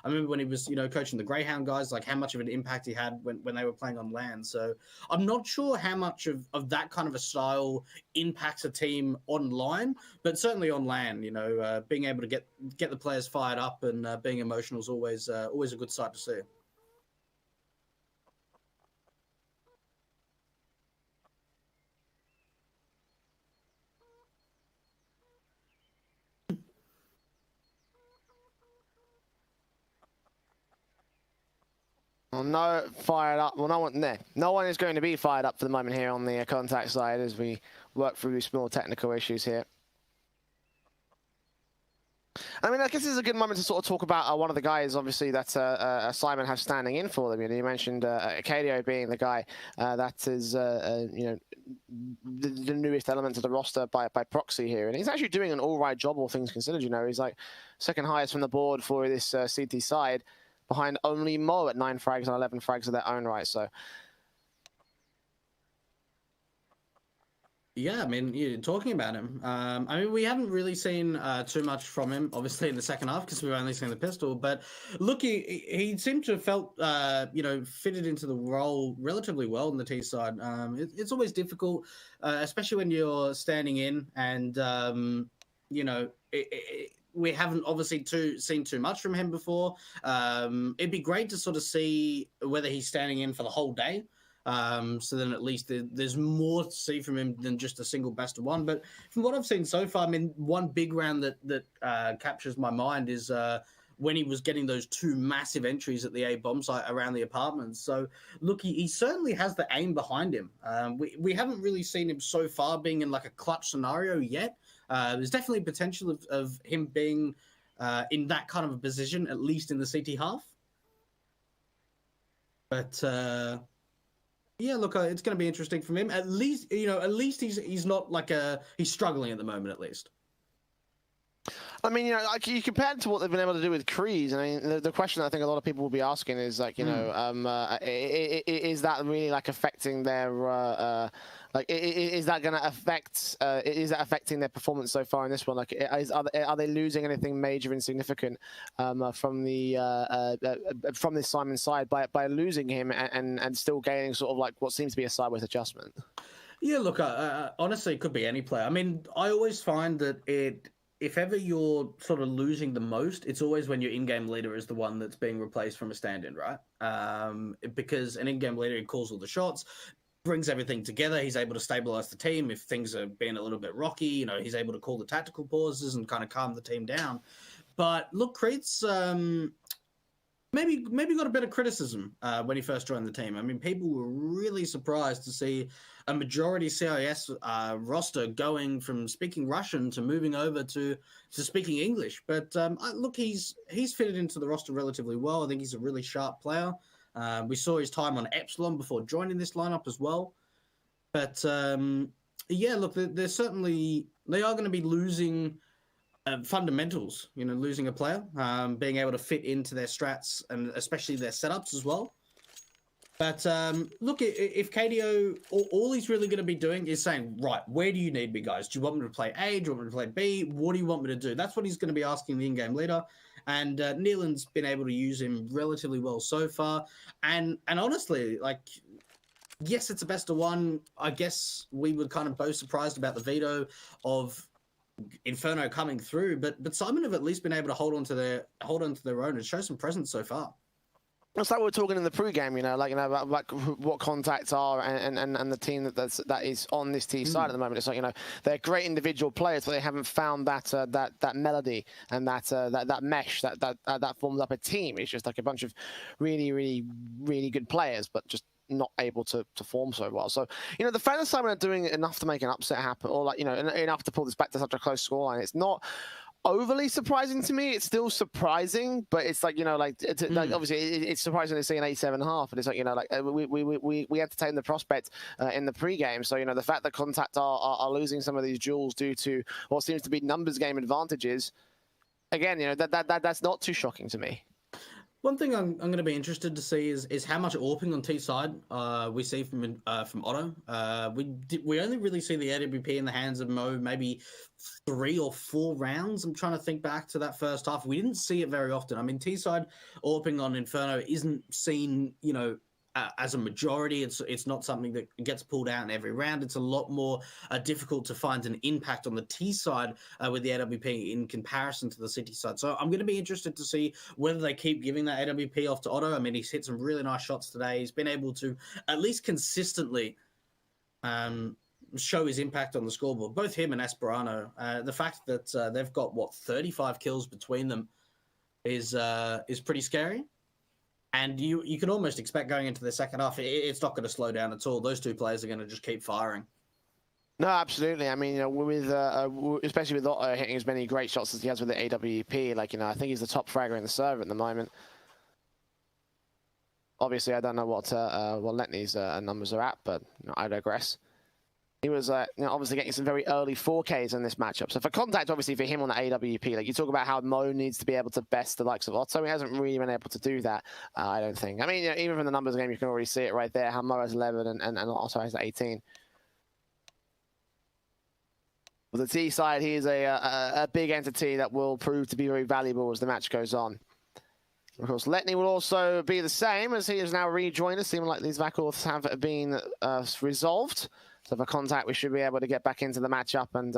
I remember when he was, you know, coaching the Greyhound guys, like how much of an impact he had when they were playing on LAN. So I'm not sure how much of that kind of a style impacts a team online, but certainly on LAN, you know, being able to get the players fired up and being emotional is always a good sight to see. Well, no fired up. Well, no one is going to be fired up for the moment here on the contact side as we work through small technical issues here. I mean, I guess this is a good moment to sort of talk about one of the guys, obviously, that Simon has standing in for them. You know, you mentioned KDO being the guy that is, you know, the newest element of the roster by proxy here, and he's actually doing an all right job, all things considered. You know, he's like second highest from the board for this CT side, behind only Mo at 9 frags and 11 frags of their own right. So. Yeah, I mean, you're talking about him. I mean, we haven't really seen too much from him, obviously, in the second half because we've only seen the pistol. But look, he seemed to have felt, you know, fitted into the role relatively well on the T side. It's always difficult, especially when you're standing in and, you know, we haven't obviously seen too much from him before. It'd be great to sort of see whether he's standing in for the whole day. So then at least there's more to see from him than just a single best of one. But from what I've seen so far, I mean, one big round that captures my mind is when he was getting those 2 massive entries at the A bomb site around the apartments. So look, he certainly has the aim behind him. We haven't really seen him so far being in like a clutch scenario yet. There's definitely potential of him being in that kind of a position, at least in the CT half. But yeah, look, it's going to be interesting from him. At least, you know, he's not like he's struggling at the moment, at least. I mean, you know, like you compare it to what they've been able to do with Kreese. I mean, the question I think a lot of people will be asking is like, you know, is that really like affecting their like, is that going to affect? Is that affecting their performance so far in this one? Like, are they losing anything major and significant from this Simon side by losing him and still gaining sort of like what seems to be a sideways adjustment? Yeah, look, honestly, it could be any player. I mean, I always find that if ever you're sort of losing the most, it's always when your in-game leader is the one that's being replaced from a stand-in, right? Because an in-game leader, he calls all the shots, brings everything together. He's able to stabilize the team. If things are being a little bit rocky, you know, he's able to call the tactical pauses and kind of calm the team down. But look, Creed's maybe got a bit of criticism when he first joined the team. I mean, people were really surprised to see a majority CIS roster going from speaking Russian to moving over to speaking English. But look, he's fitted into the roster relatively well. I think he's a really sharp player. We saw his time on Epsilon before joining this lineup as well. But yeah, look, they are going to be losing fundamentals, you know, losing a player, being able to fit into their strats and especially their setups as well. But look, if KDO, all he's really going to be doing is saying, right, where do you need me, guys? Do you want me to play A? Do you want me to play B? What do you want me to do? That's what he's going to be asking the in-game leader. And Neelan's been able to use him relatively well so far. And honestly, like, yes, it's a best of one. I guess we were kind of both surprised about the veto of Inferno coming through, but Simon have at least been able to hold on to their own and show some presence so far. It's like we were talking in the pre-game, about like what contacts are and the team that is on this T side at the moment. It's like, they're great individual players, but they haven't found that melody and that mesh that forms up a team. It's just like a bunch of really good players, but just not able to form so well. So, the fact that Simon are doing enough to make an upset happen, or like, enough to pull this back to such a close scoreline, it's not overly surprising to me. It's still surprising, but it's like, like obviously it's surprising to see an 87.5, and it's like, we entertain the prospect in the pre-game. So, the fact that Contact are losing some of these duels due to what seems to be numbers game advantages, again, that's not too shocking to me. One thing I'm going to be interested to see is how much AWPing on T side we see from Otto. We only really see the AWP in the hands of Mo maybe 3 or 4 rounds. I'm trying to think back to that first half. We didn't see it very often. I mean, T side AWPing on Inferno isn't seen, as a majority. It's not something that gets pulled out in every round. It's a lot more difficult to find an impact on the T side with the AWP in comparison to the City side. So I'm going to be interested to see whether they keep giving that AWP off to Otto. I mean, he's hit some really nice shots today. He's been able to at least consistently show his impact on the scoreboard. Both him and Esperano. The fact that they've got 35 kills between them is pretty scary. And you can almost expect going into the second half, it's not going to slow down at all. Those two players are going to just keep firing. No, absolutely. I mean, with especially with Otto hitting as many great shots as he has with the AWP, I think he's the top fragger in the server at the moment. Obviously, I don't know what Letney's numbers are at, but I digress. He was obviously getting some very early 4Ks in this matchup. So for Contact, obviously for him on the AWP, you talk about how Mo needs to be able to best the likes of Otto. He hasn't really been able to do that, I don't think. I mean, even from the numbers game, you can already see it right there, how Mo has 11 and Otto has 18. With the T side, he is a big entity that will prove to be very valuable as the match goes on. Of course, Letney will also be the same, as he has now rejoined us, seeming like these Vacorths have been resolved. So for Contact, we should be able to get back into the matchup and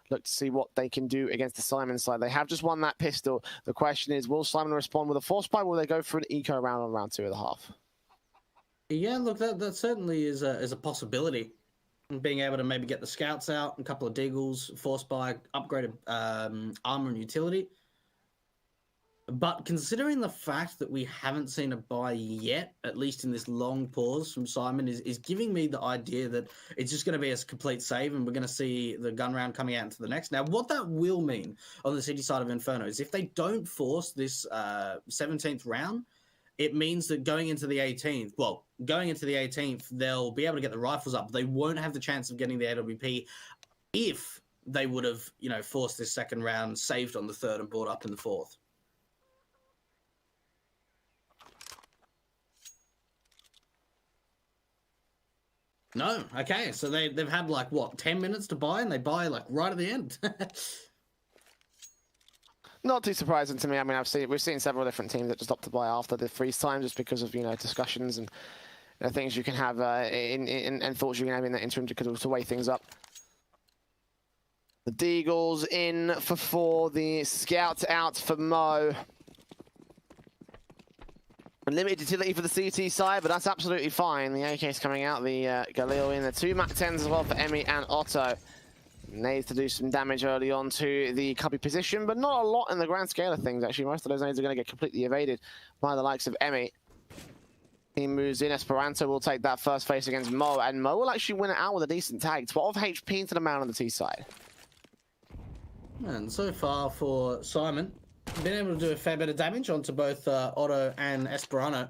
look to see what they can do against the Simon side. They have just won that pistol. The question is, will Simon respond with a force pipe, or will they go for an eco round on round 2.5? Yeah, look, that certainly is a possibility. Being able to maybe get the scouts out, a couple of deagles, force buy, upgraded armor and utility. But considering the fact that we haven't seen a buy yet, at least in this long pause from Simon, is giving me the idea that it's just going to be a complete save and we're going to see the gun round coming out into the next. Now, what that will mean on the City side of Inferno is if they don't force this 17th round, it means that going into the 18th, they'll be able to get the rifles up. But they won't have the chance of getting the AWP if they would have, forced this second round, saved on the 3rd and brought up in the 4th. No, okay, so they've had 10 minutes to buy, and they buy right at the end. Not too surprising to me. I mean, we've seen several different teams that just opt to buy after the freeze time, just because of discussions and things you can have and thoughts you can have in the interim to weigh things up. The Deagles in for 4, the Scouts out for Mo. Limited utility for the CT side, but that's absolutely fine. The AK's coming out, the Galil in, the 2 MAC-10s as well for Emmy and Otto. Needs to do some damage early on to the cubby position, but not a lot in the grand scale of things, actually. Most of those nades are going to get completely evaded by the likes of Emmy. He moves in. Esperanto will take that first face against Mo, and Mo will actually win it out with a decent tag. 12 HP to the man on the T side. And so far for Simon, been able to do a fair bit of damage onto both Otto and Esperano.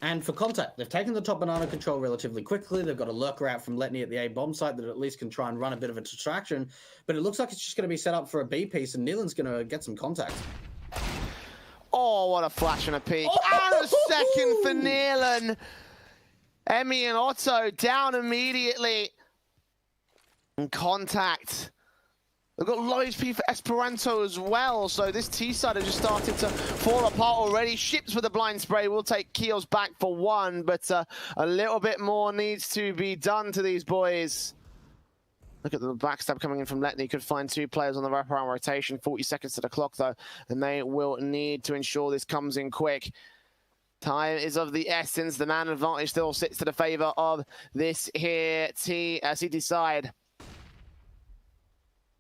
And for Contact, they've taken the top banana control relatively quickly. They've got a lurker out from Letney at the A bomb site that at least can try and run a bit of a distraction. But it looks like it's just going to be set up for a B piece, and Nealon's going to get some contact. Oh, what a flash and a peek. Oh! And a second for Nealon. Emmy and Otto down immediately. And Contact. They've got low HP for Esperanto as well, so this T-side has just started to fall apart already. Ships with a blind spray will take Keels back for 1, but a little bit more needs to be done to these boys. Look at the backstab coming in from Letney. Could find 2 players on the wraparound rotation. 40 seconds to the clock, though, and they will need to ensure this comes in quick. Time is of the essence. The man advantage still sits to the favor of this here CT side.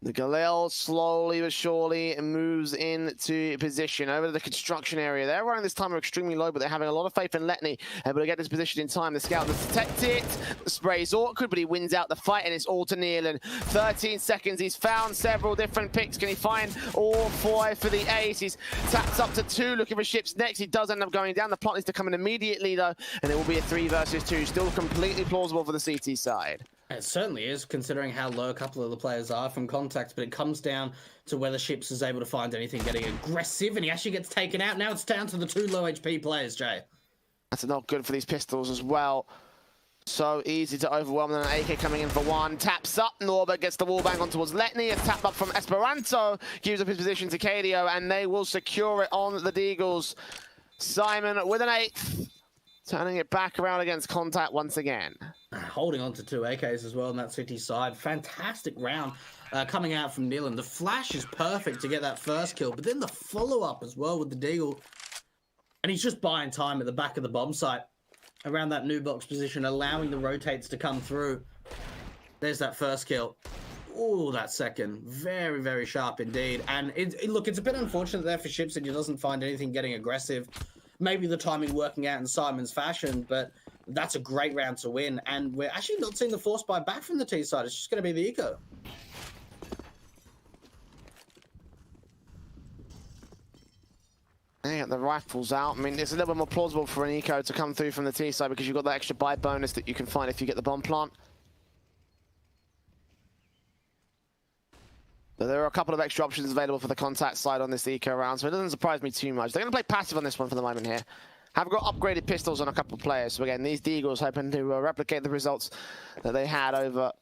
The Galil slowly but surely moves into position over to the construction area. Their running this time are extremely low, but they're having a lot of faith in Letney, able to get this position in time. The scout does detect it. The spray is awkward, but he wins out the fight, and it's all to Nealon. 13 seconds. He's found several different picks. Can he find all 5 for the ace? He's tapped up to 2, looking for ships next. He does end up going down. The plot needs to come in immediately, though, and it will be a 3 versus 2. Still completely plausible for the CT side. It certainly is, considering how low a couple of the players are from contact, but it comes down to whether Ships is able to find anything getting aggressive, and he actually gets taken out. Now it's down to the 2 low HP players, Jay. That's not good for these pistols as well. So easy to overwhelm them. AK coming in for 1. Taps up. Norbert gets the wall bang on towards Letney. A tap up from Esperanto. Gives up his position to KDO, and they will secure it on the Deagles. Simon with an 8th. Turning it back around against contact once again. Holding on to 2 AKs as well on that City side. Fantastic round coming out from Nealon. The flash is perfect to get that first kill, but then the follow-up as well with the Deagle. And he's just buying time at the back of the bomb site around that new box position, allowing the rotates to come through. There's that first kill. Oh, that second. Very, very sharp indeed. And look, it's a bit unfortunate there for Ships that he doesn't find anything getting aggressive. Maybe the timing working out in Simon's fashion, but that's a great round to win. And we're actually not seeing the force buy back from the T side. It's just going to be the eco. Yeah, the rifles out. I mean, it's a little bit more plausible for an eco to come through from the T side because you've got that extra buy bonus that you can find if you get the bomb plant. But there are a couple of extra options available for the contact side on this eco round, so it doesn't surprise me too much. They're going to play passive on this one for the moment here. Have got upgraded pistols on a couple of players. So again, these Deagles hoping to replicate the results that they had over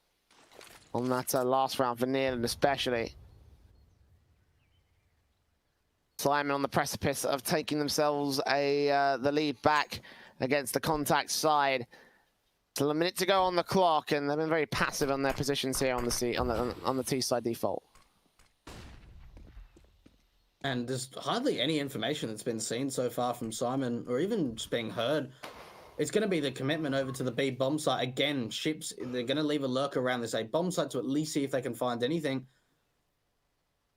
on that last round for Nealon especially. Simon on the precipice of taking themselves the lead back against the contact side. Still a minute to go on the clock, and they've been very passive on their positions here on the T side default. And there's hardly any information that's been seen so far from Simon, or even just being heard. It's going to be the commitment over to the B bomb site. Again, Ships, they're going to leave a lurker around this A bomb site to at least see if they can find anything.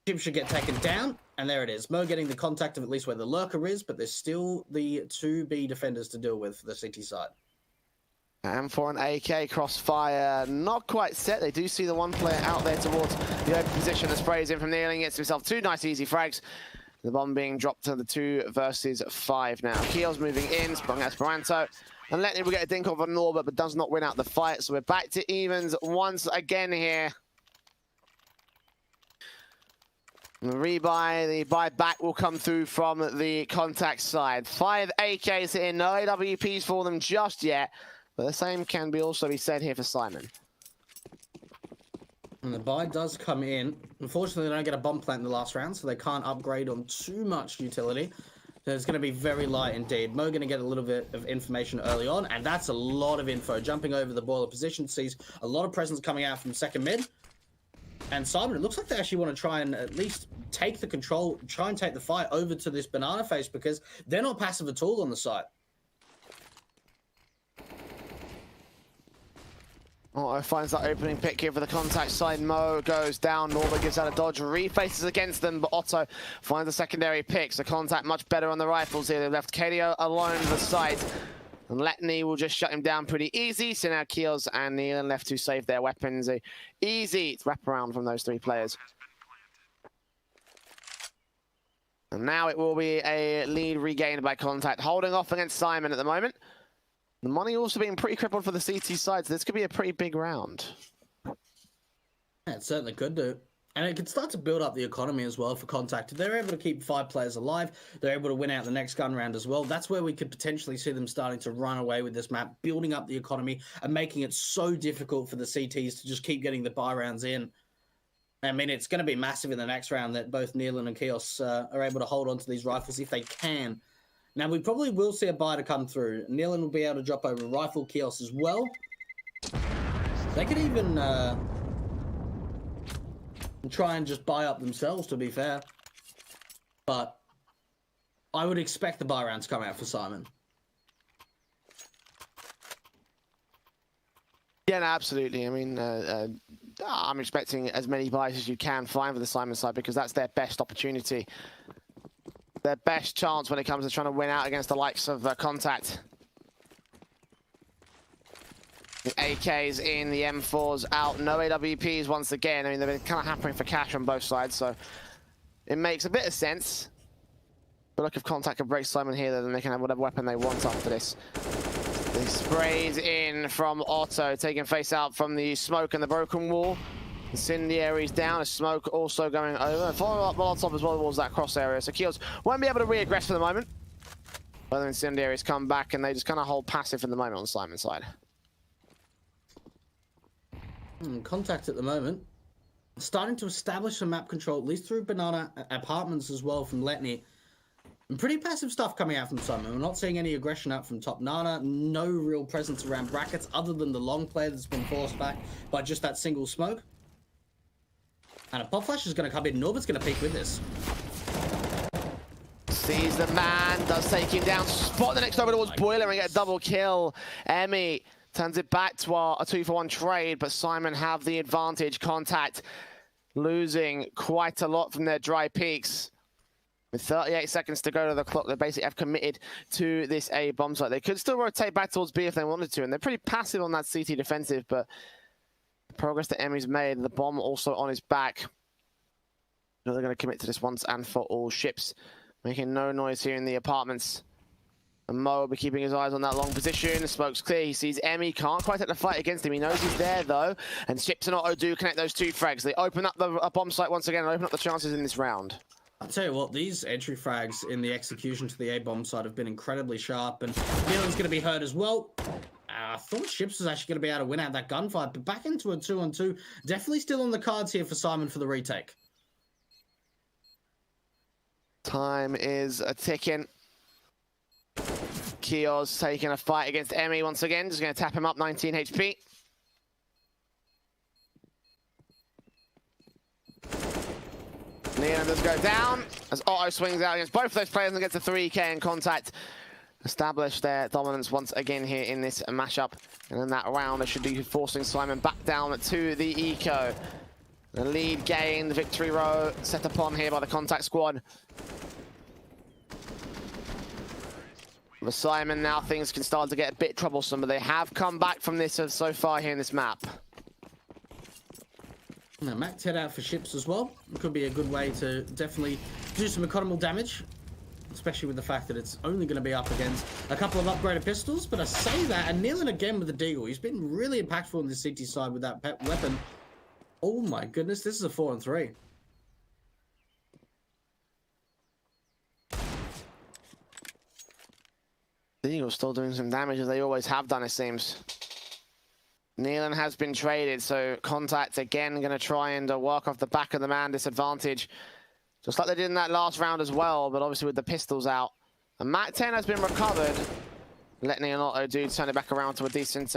Ships should get taken down, and there it is. Mo getting the contact of at least where the lurker is, but there's still the 2 B defenders to deal with for the City side. And for an AK crossfire, not quite set. They do see the 1 player out there towards the open position. The sprays in from Nealon, gets himself 2 nice easy frags. The bomb being dropped to the 2 versus 5 now. Keel's moving in, sprung Esperanto. And Letney will get a dink off on Norbert, but does not win out the fight. So we're back to evens once again here. The rebuy, the buyback will come through from the contact side. 5 AKs here, no AWPs for them just yet. But the same can also be said here for Simon. And the buy does come in. Unfortunately, they don't get a bomb plant in the last round, so they can't upgrade on too much utility. So it's going to be very light indeed. Mo going to get a little bit of information early on, and that's a lot of info. Jumping over the boiler position, sees a lot of presence coming out from second mid. And Simon, it looks like they actually want to try and at least take the control, try and take the fight over to this banana face, because they're not passive at all on the site. Otto finds that opening pick here for the contact side. Mo goes down. Norbert gives out a dodge. Refaces against them, but Otto finds a secondary pick. So contact much better on the rifles here. They've left KDO alone in the site. And Letney will just shut him down pretty easy. So now Keels and Nealon left to save their weapons. Easy wrap around from those 3 players. And now it will be a lead regained by contact. Holding off against Simon at the moment. The money also being pretty crippled for the CT side, so this could be a pretty big round. Yeah, it certainly could do. And it could start to build up the economy as well for contact. If they're able to keep 5 players alive, they're able to win out the next gun round as well. That's where we could potentially see them starting to run away with this map, building up the economy and making it so difficult for the CTs to just keep getting the buy rounds in. I mean, it's going to be massive in the next round that both Nealon and Kios are able to hold on to these rifles if they can. Now, we probably will see a buy to come through. Nealon will be able to drop over rifle Kios as well. They could even and try and just buy up themselves, to be fair. But I would expect the buy round to come out for Simon. Yeah, no, absolutely. I mean, I'm expecting as many buys as you can find for the Simon side because that's their best opportunity. Their best chance when it comes to trying to win out against the likes of Contact. The AKs in, the M4s out, no AWPs once again. I mean, they've been kind of hammering for cash on both sides, so it makes a bit of sense. But look, if Contact can break Simon here, then they can have whatever weapon they want after this. They sprays in from Otto, taking face out from the smoke and the broken wall. Incendiary's down, a smoke also going over. Follow up Molotov as well towards that cross area. So Keels won't be able to re-aggress for the moment. But the Incendiaries come back and they just kind of hold passive for the moment on Simon's side. Contact at the moment. Starting to establish some map control, at least through Banana Apartments as well from Letney. And pretty passive stuff coming out from Simon. We're not seeing any aggression out from Top Nana. No real presence around brackets other than the long play that's been forced back by just that single smoke. And a pop flash is going to come in. Norbert's going to peek with this. Sees the man, does take him down. Spot the next over towards Boiler and get a double kill. Emmy turns it back to a 2-for-1 trade, but Simon have the advantage. Contact losing quite a lot from their dry peaks. With 38 seconds to go to the clock, they basically have committed to this A bomb site. They could still rotate back towards B if they wanted to, and they're pretty passive on that CT defensive, but the progress that Emmy's made, the bomb also on his back. They're going to commit to this once and for all. Ships making no noise here in the apartments. And Mo will be keeping his eyes on that long position. The smoke's clear. He sees Emmy. Can't quite take the fight against him. He knows he's there, though. And Ships and Otto do connect those two frags. They open up the bomb site once again and open up the chances in this round. I'll tell you what, these entry frags in the execution to the A-bomb side have been incredibly sharp, and Nealon's going to be hurt as well. I thought Ships was actually going to be able to win out that gunfight, but back into a 2-on-2. Definitely still on the cards here for Simon for the retake. Time is a ticking. Keos taking a fight against Emmy once again. Just going to tap him up, 19 HP. Nealon does go down as Otto swings out against both of those players and gets a 3K in Contact. Establish their dominance once again here in this matchup. And in that round, they should be forcing Simon back down to the eco. The lead gained, victory row set upon here by the Contact squad. For Simon, now things can start to get a bit troublesome, but they have come back from this so far here in this map. Now, Max head out for Ships as well. It could be a good way to definitely do some economical damage, especially with the fact that it's only going to be up against a couple of upgraded pistols. But I say that, and Nealon again with the Deagle. He's been really impactful on the CT side with that pet weapon. Oh my goodness, this is a 4-on-3. The Eagles still doing some damage as they always have done, it seems. Nealon has been traded, so Contact again going to try and work off the back of the man disadvantage. Just like they did in that last round as well, but obviously with the pistols out. And Mac 10 has been recovered. Letney and Otto do turn it back around to a decent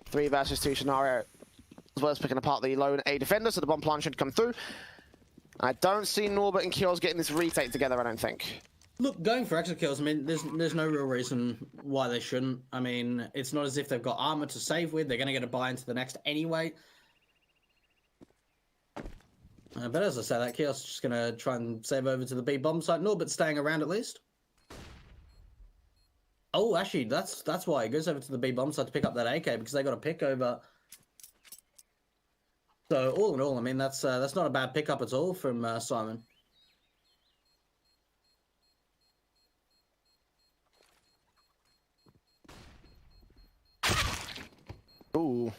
3 versus 2 scenario. As well as picking apart the lone A defender, so the bomb plan should come through. I don't see Norbert and Kjors getting this retake together, I don't think. Look, going for extra kills, I mean, there's no real reason why they shouldn't. I mean, it's not as if they've got armor to save with. They're going to get a buy into the next anyway. But as I say, that Kjors is just going to try and save over to the B bomb site. Norbert staying around at least. Oh, actually, that's why he goes over to the B bomb site to pick up that AK, because they got a pick over. So all in all, I mean, that's not a bad pickup at all from Simon. Ooh.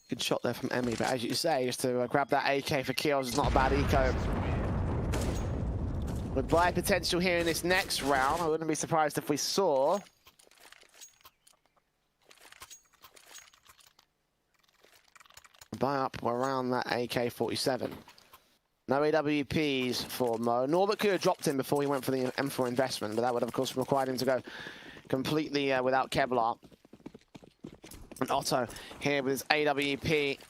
Good shot there from Emmy, but as you say, just to grab that AK for Kjors is not a bad eco. With buy potential here in this next round, I wouldn't be surprised if we saw buy up around that AK-47. No AWPs for Mo. Norbert could have dropped him before he went for the M4 investment, but that would have, of course, required him to go completely without Kevlar. And Otto here with his AWP.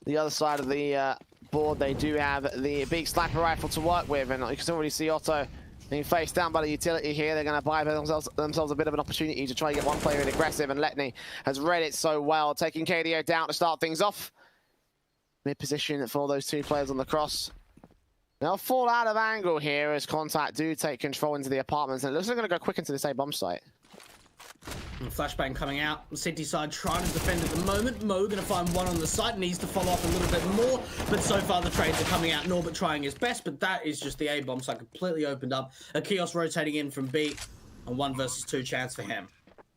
the other side of the board, they do have the big sniper rifle to work with, and you can already see Otto being faced down by the utility here. They're going to buy themselves a bit of an opportunity to try and get one player in aggressive, and Letney has read it so well, taking KDO down to start things off. Mid-position for those two players on the cross. They'll fall out of angle here as Contact do take control into the apartments, and it looks like they're going to go quick into this A bomb site. Flashbang coming out. City side trying to defend at the moment. Mo going to find one on the site. Needs to follow up a little bit more. But so far the trades are coming out. Norbert trying his best. But that is just the A bomb site completely opened up. A Kiosk rotating in from B. A 1 versus 2 chance for him.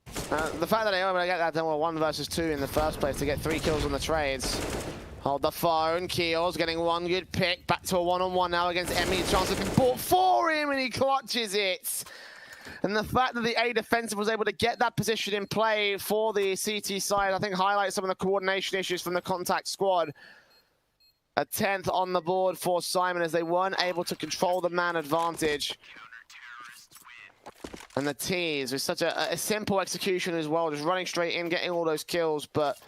The fact that they were able to get that done with 1 versus 2 in the first place to get 3 kills on the trades. Hold the phone. Kiosk getting one good pick. Back to a 1-on-1 now against Emmy. Chance has been bought for him and he clutches it. And the fact that the A defensive was able to get that position in play for the CT side, I think highlights some of the coordination issues from the Contact squad. A 10th on the board for Simon as they weren't able to control the man advantage. And the T's with such a simple execution as well, just running straight in, getting all those kills, but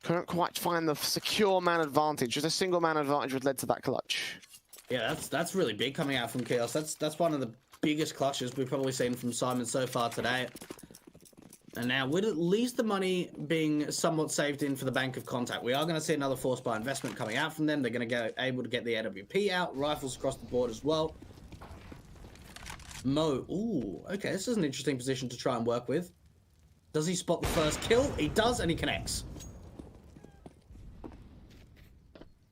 couldn't quite find the secure man advantage. Just a single man advantage which led to that clutch. Yeah, that's really big coming out from Chaos. That's one of the biggest clutches we've probably seen from Simon so far today. And now with at least the money being somewhat saved in for the Bank of Contact, we are going to see another force buy investment coming out from them. They're going to able to get the AWP out, rifles across the board as well. Mo, ooh, okay, this is an interesting position to try and work with. Does he spot the first kill? He does, and he connects.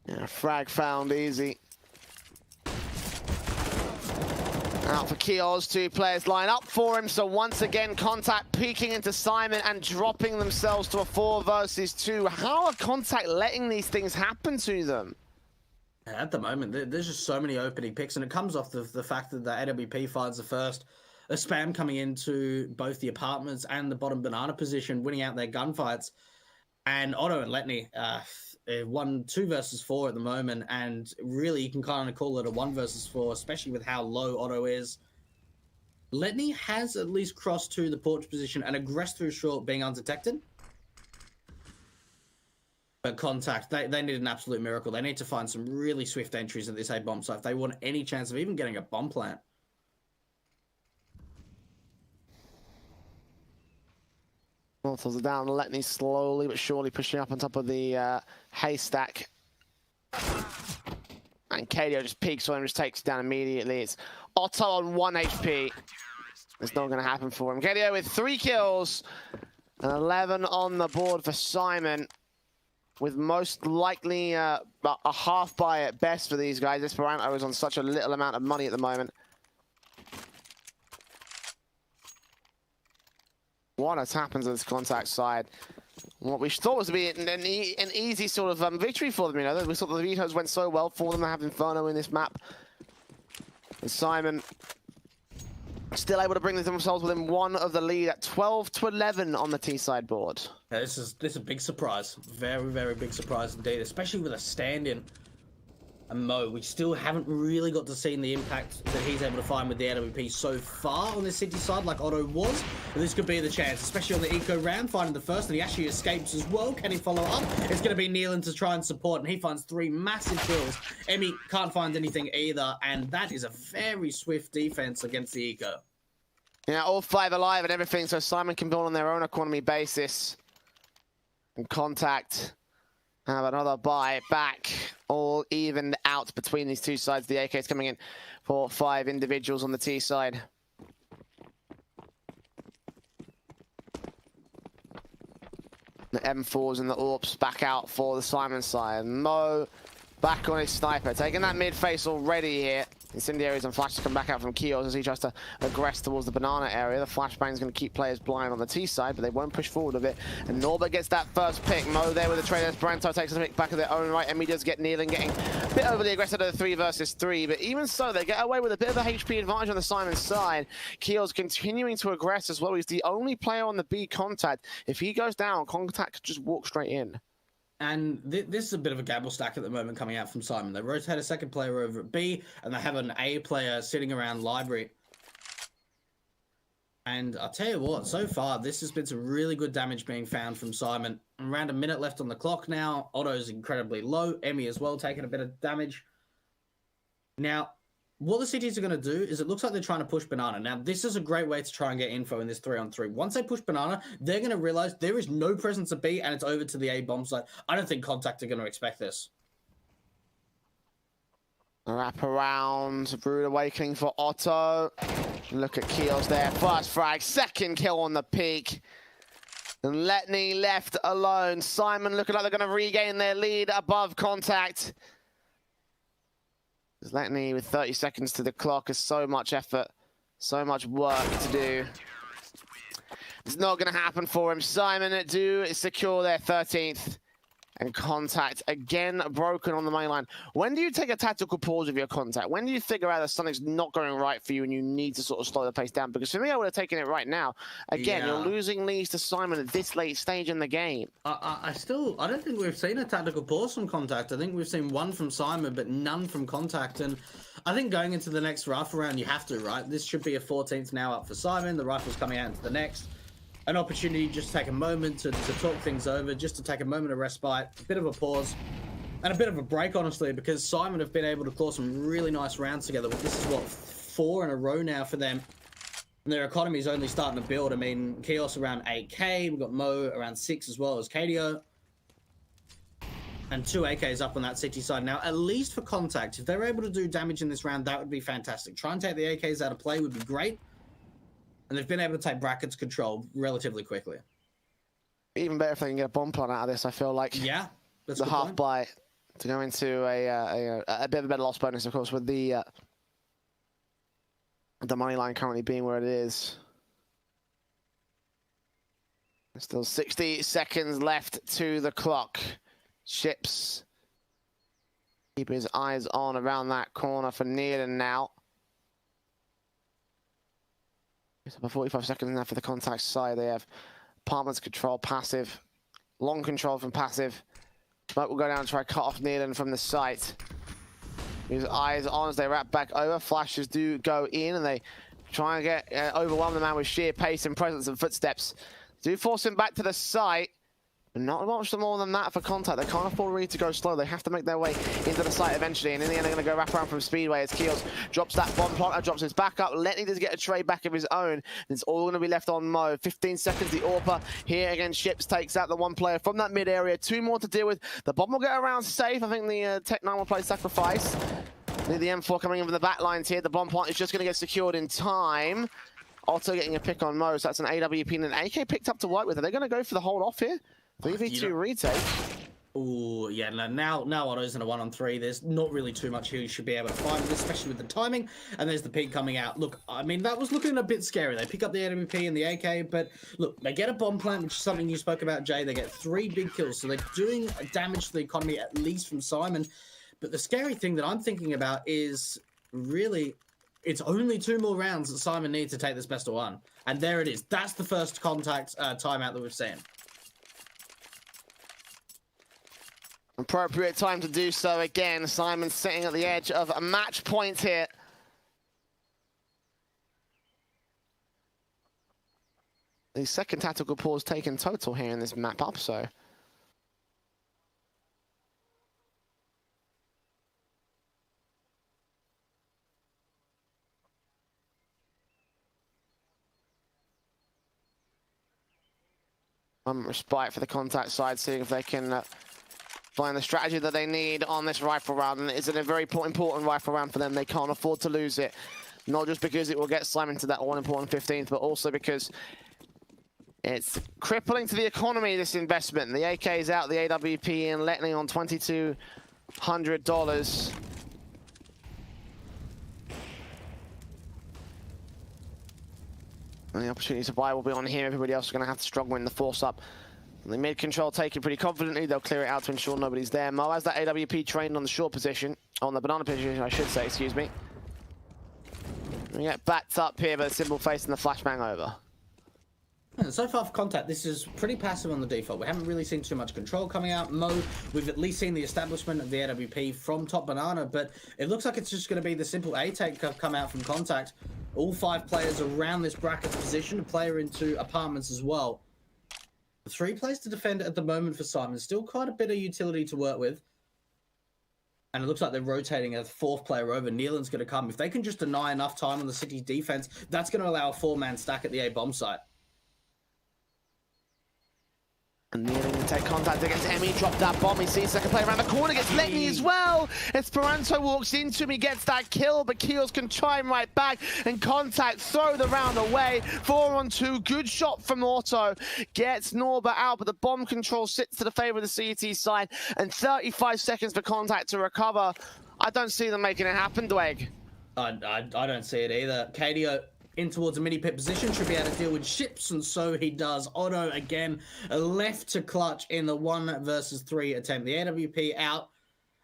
Yeah, frag found easy. Out for Keoz, 2 players line up for him, so once again Contact peeking into Simon and dropping themselves to a 4 versus 2. How are Contact letting these things happen to them? At the moment, there's just so many opening picks, and it comes off the fact that the AWP finds the first. A spam coming into both the apartments and the bottom banana position, winning out their gunfights. And Otto and Letney won 2 versus 4 at the moment, and really you can kind of call it a 1 versus 4, especially with how low Otto is. Letney has at least crossed to the porch position and aggressed through short, being undetected. But Contact, they need an absolute miracle. They need to find some really swift entries at this A bomb site if they want any chance of even getting a bomb plant. Mortals are down, Letney slowly but surely pushing up on top of the haystack. And KDO just peeks on him, just takes it down immediately. It's Otto on 1 HP. It's not going to happen for him. KDO with 3 kills and 11 on the board for Simon, with most likely a half buy at best for these guys. Esperanto is on such a little amount of money at the moment. What has happened to this Contact side? What we thought was to be an easy sort of victory for them, you know. We thought the vetoes went so well for them to have Inferno in this map. And Simon still able to bring themselves within 1 of the lead at 12-11 on the T side board. Yeah, this is a big surprise. Very, very big surprise indeed, especially with a stand-in. And Mo, we still haven't really got to see the impact that he's able to find with the AWP so far on the City side, like Otto was. But this could be the chance, especially on the eco round, finding the first, and he actually escapes as well. Can he follow up? It's going to be Nealon to try and support, and he finds 3 massive kills. Emmy can't find anything either, and that is a very swift defense against the eco. Yeah, all 5 alive and everything, so Simon can build on their own economy basis. And Contact have another buy back, all evened out between these 2 sides. The AK's coming in for 5 individuals on the T side. The M4s and the AWPs back out for the Simon side. Mo back on his sniper, taking that mid face already here. Incendiaries and flashes come back out from Kios as he tries to aggress towards the banana area. The flashbang's going to keep players blind on the T side, but they won't push forward with it. And Norbert gets that first pick. Mo there with the trade. Esperanto takes a pick back of their own right. Emmy does get Nealon getting a bit overly aggressive to the 3 versus 3, but even so, they get away with a bit of a HP advantage on the Simon side. Kios continuing to aggress as well. He's the only player on the B Contact. If he goes down, Contact could just walk straight in. And this is a bit of a gamble stack at the moment coming out from Simon. They rotate a second player over at B, and they have an A player sitting around library. And I'll tell you what, so far, this has been some really good damage being found from Simon. Around a minute left on the clock now. Otto's incredibly low. Emmy as well, taking a bit of damage. Now, what the cities are going to do is it looks like they're trying to push Banana. Now, this is a great way to try and get info in this 3-on-3. Once they push Banana, they're going to realize there is no presence at B and it's over to the A bomb site. I don't think Contact are going to expect this. Wrap around, Rude Awakening for Otto. Look at Keels there, first frag, second kill on the peak. And Letney left alone. Simon looking like they're going to regain their lead above Contact. Letney with 30 seconds to the clock has so much effort, so much work to do. It's not going to happen for him. Simon do secure their 13th. And Contact again broken on the main line. When do you take a tactical pause of your Contact? When do you figure out that something's not going right for you and you need to sort of slow the pace down? Because for me, I would have taken it right now. Again, You're losing leads to Simon at this late stage in the game. I don't think we've seen a tactical pause from Contact. I think we've seen one from Simon, but none from Contact. And I think going into the next rifle round, you have to, right? This should be a 14th now up for Simon. The rifle's coming out into the next. An opportunity just to take a moment to talk things over, just to take a moment of respite, a bit of a pause, and a bit of a break, honestly, because Simon have been able to claw some really nice rounds together. This is, what, 4 in a row now for them. And their economy is only starting to build. I mean, Chaos around 8k, we've got Mo around 6 as well as KDO. And 2 AKs up on that city side. Now, at least for Contact, if they're able to do damage in this round, that would be fantastic. Try and take the AKs out of play would be great. And they've been able to take Brackets control relatively quickly. Even better if they can get a bomb plant out of this, I feel like. Yeah, that's the half buy to go into a bit of a better loss bonus, of course, with the money line currently being where it is. There's still 60 seconds left to the clock. Ships keep his eyes on around that corner for Nearden now. It's about 45 seconds now for the Contact side. They have Apartments control, passive. Long control from passive. Smoke will go down and try to cut off Nearden from the site. His eyes on as they wrap back over. Flashes do go in and they try and get overwhelm the man with sheer pace and presence and footsteps. Do force him back to the site. Not much more than that for Contact. They can't afford really to go slow. They have to make their way into the site eventually. And in the end, they're going to go wrap around from Speedway as Keels drops that bomb planter, drops his back up. Letney does get a trade back of his own. And it's all going to be left on Mo. 15 seconds, the AWPer here against Ships takes out the one player from that mid area. 2 more to deal with. The bomb will get around safe. I think the Tech 9 will play Sacrifice. The M4 coming in from the back lines here. The bomb plant is just going to get secured in time. Otto getting a pick on Mo. So that's an AWP and an AK picked up to work with. Are they going to go for the hold off here? 3v2 retake. Oh, yeah, now Otto's in a 1-on-3. There's not really too much he should be able to find, especially with the timing. And there's the peak coming out. Look, I mean, that was looking a bit scary. They pick up the AWP and the AK, but look, they get a bomb plant, which is something you spoke about, Jay. They get 3 big kills, so they're doing damage to the economy, at least from Simon. But the scary thing that I'm thinking about is really, it's only 2 more rounds that Simon needs to take this best of 1. And there it is. That's the first Contact timeout that we've seen. Appropriate time to do so again. Simon sitting at the edge of a match point here. The second tactical pause taken total here in this map up, so. Respite for the Contact side, seeing if they can find the strategy that they need on this rifle round. And it's a very important rifle round for them. They can't afford to lose it. Not just because it will get Simon to that all-important 15th, but also because it's crippling to the economy, this investment. The AK is out, the AWP and Letney on $2,200. And the opportunity to buy will be on here. Everybody else is going to have to struggle in the force up. The mid control taken pretty confidently. They'll clear it out to ensure nobody's there. Mo has that AWP trained on the short position, on the banana position, I should say, excuse me. We get backed up here, but a simple face and the flashbang over. So far for Contact, this is pretty passive on the default. We haven't really seen too much control coming out. Mo, we've at least seen the establishment of the AWP from top banana, but it looks like it's just going to be the simple A-take come out from Contact. All 5 players around this bracket's position, a player into apartments as well. 3 players to defend at the moment for Simon. Still quite a bit of utility to work with. And it looks like they're rotating a 4th player over. Neelan's going to come. If they can just deny enough time on the City's defense, that's going to allow a 4-man stack at the A-bomb site. And Neelan can take contact against Emmy, drop that bomb. He sees second player around the corner, gets Letney as well. Esperanto walks into him, he gets that kill, but Keels can chime right back, and Contact throw the round away. 4-on-2, good shot from Auto. Gets Norba out, but the bomb control sits to the favor of the CT side, and 35 seconds for Contact to recover. I don't see them making it happen, Dweg. I don't see it either. KDO in towards a mini pit position, should be able to deal with ships, and so he does. Otto again left to clutch in the 1 versus 3 attempt. The AWP out,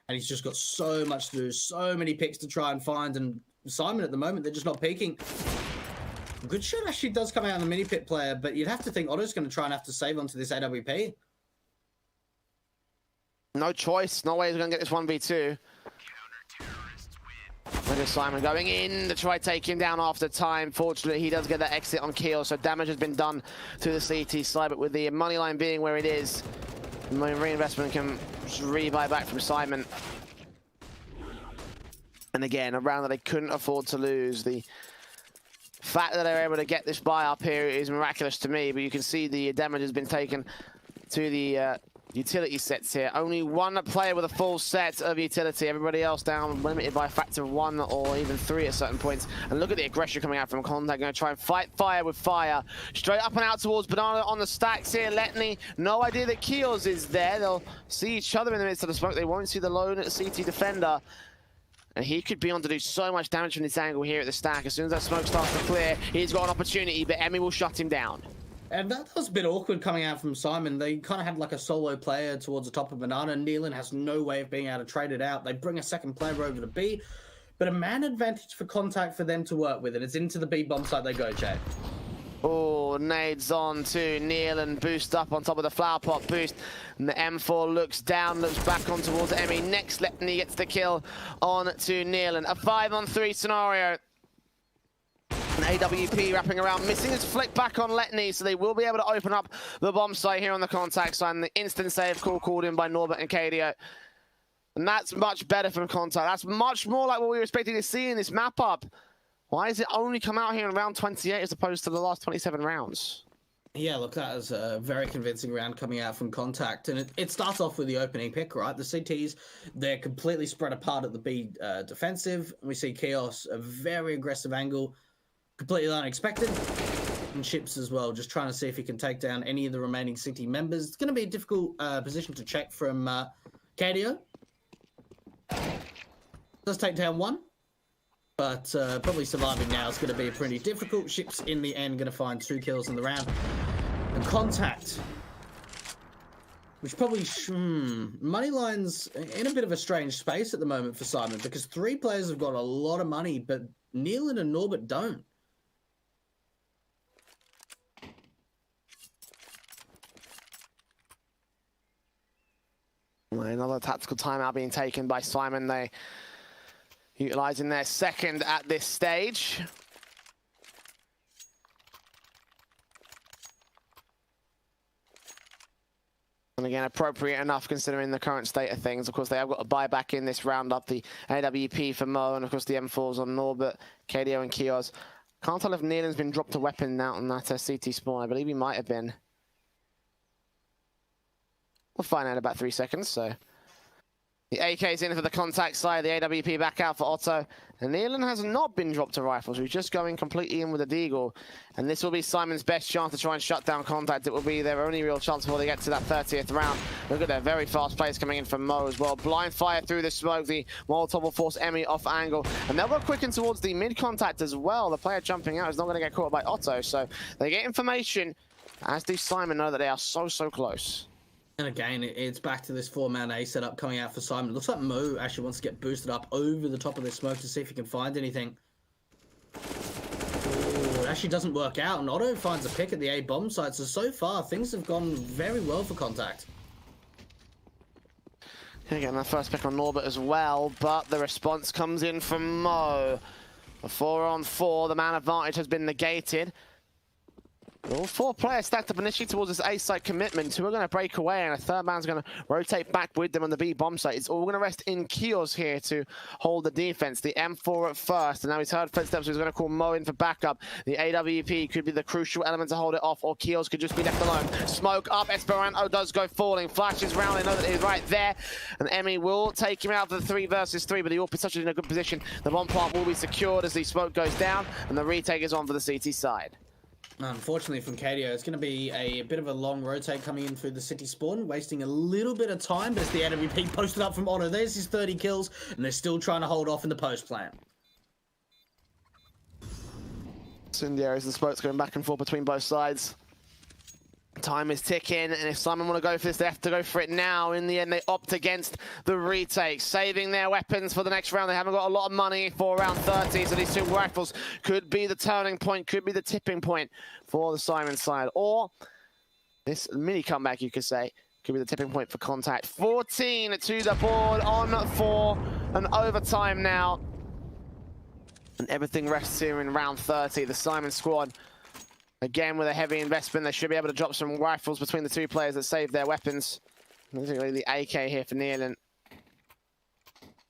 and he's just got so much to do, so many picks to try and find, and Simon at the moment, they're just not peeking. Good shot actually does come out on the mini pit player, but you'd have to think Otto's going to try and have to save onto this AWP. No choice, no way he's going to get this 1v2. Look at Simon going in to try to take him down after time. Fortunately, he does get that exit on Keel, so damage has been done to the CT side, but with the money line being where it is, reinvestment can rebuy back from Simon. And again, a round that they couldn't afford to lose. The fact that they're able to get this buy up here is miraculous to me, but you can see the damage has been taken to the utility sets here. Only 1 player with a full set of utility. Everybody else down, limited by a factor of 1 or even 3 at certain points. And look at the aggression coming out from Contact. Going to try and fight fire with fire. Straight up and out towards Banana on the stacks here. Letney, no idea that Keels is there. They'll see each other in the midst of the smoke. They won't see the lone CT defender. And he could be on to do so much damage from this angle here at the stack. As soon as that smoke starts to clear, he's got an opportunity, but Emmy will shut him down. And that was a bit awkward coming out from Simon. They kind of had like a solo player towards the top of Banana. Neelan has no way of being able to trade it out. They bring a second player over to B, but a man advantage for Contact for them to work with, and it's into the B bomb site they go, Jay. Oh, nades on to Neelan, boost up on top of the flower pot boost. And the M4 looks down, looks back on towards Emmy. Next, Letney gets the kill on to Neelan. A 5-on-3 scenario. And AWP wrapping around, missing his flick back on Letney, so they will be able to open up the bomb site here on the Contact side. And the instant save call called in by Norbert and KDO. And that's much better from Contact. That's much more like what we were expecting to see in this map up. Why has it only come out here in round 28 as opposed to the last 27 rounds? Yeah, look, that is a very convincing round coming out from Contact. And it starts off with the opening pick, right? The CTs, they're completely spread apart at the B defensive. We see Chaos, a very aggressive angle, completely unexpected. And Ships as well, just trying to see if he can take down any of the remaining City members. It's going to be a difficult position to check from KDO. Does take down 1. But probably surviving now is going to be pretty difficult. Ships in the end going to find 2 kills in the round. And Contact, which probably money lines in a bit of a strange space at the moment for Simon, because 3 players have got a lot of money, but Neelan and Norbert don't. Another tactical timeout being taken by Simon. They utilising their second at this stage. And again, appropriate enough considering the current state of things. Of course, they have got a buyback in this round up, the AWP for Mo, and of course the M4s on Norbert, KDO and Kios. Can't tell if Neelan's been dropped a weapon out on that CT spawn. I believe he might have been. We'll find out in about 3 seconds, so. The AK's in for the Contact side, the AWP back out for Otto. And Neelan has not been dropped to rifles, he's just going completely in with a deagle. And this will be Simon's best chance to try and shut down Contact. It will be their only real chance before they get to that 30th round. Look at their very fast plays coming in from Mo as well. Blind fire through the smoke, the Molotov will force Emmy off angle. And they'll go quicken towards the mid-Contact as well. The player jumping out is not going to get caught by Otto, so they get information, as do Simon know that they are so close. And again, it's back to this 4-man A setup coming out for Simon. It looks like Mo actually wants to get boosted up over the top of this smoke to see if he can find anything. Ooh, actually doesn't work out, and Otto finds a pick at the A bomb site. So far, things have gone very well for Contact. Again, that first pick on Norbert as well, but the response comes in from Mo. A 4-on-4, the man advantage has been negated. All 4 players stacked up initially towards this A site commitment. 2 are going to break away, and a third man's going to rotate back with them on the B bomb site. It's all going to rest in Kios here to hold the defense. The M4 at first, and now he's heard footsteps, so he's going to call Mo in for backup. The AWP could be the crucial element to hold it off, or Kios could just be left alone. Smoke up, Esperanto does go falling. Flashes round, they know that he's right there. And Emmy will take him out for the 3 versus 3, but the AWP is such in a good position. The bomb plant will be secured as the smoke goes down, and the retake is on for the CT side. Unfortunately from KDO, it's going to be a bit of a long rotate coming in through the city spawn, wasting a little bit of time, but it's the AWP posted up from Otto. There's his 30 kills, and they're still trying to hold off in the post plant. Incendiaries and smokes going back and forth between both sides. Time is ticking, and if Simon want to go for this, they have to go for it now. In the end, they opt against the retake, saving their weapons for the next round. They haven't got a lot of money for round 30, so these 2 rifles could be the turning point, could be the tipping point for the Simon side. Or this mini comeback, you could say, could be the tipping point for Contact. 14 to the board on 4, and overtime now. And everything rests here in round 30. The Simon squad, again, with a heavy investment, they should be able to drop some rifles between the 2 players that save their weapons. Particularly the AK here for Nealon.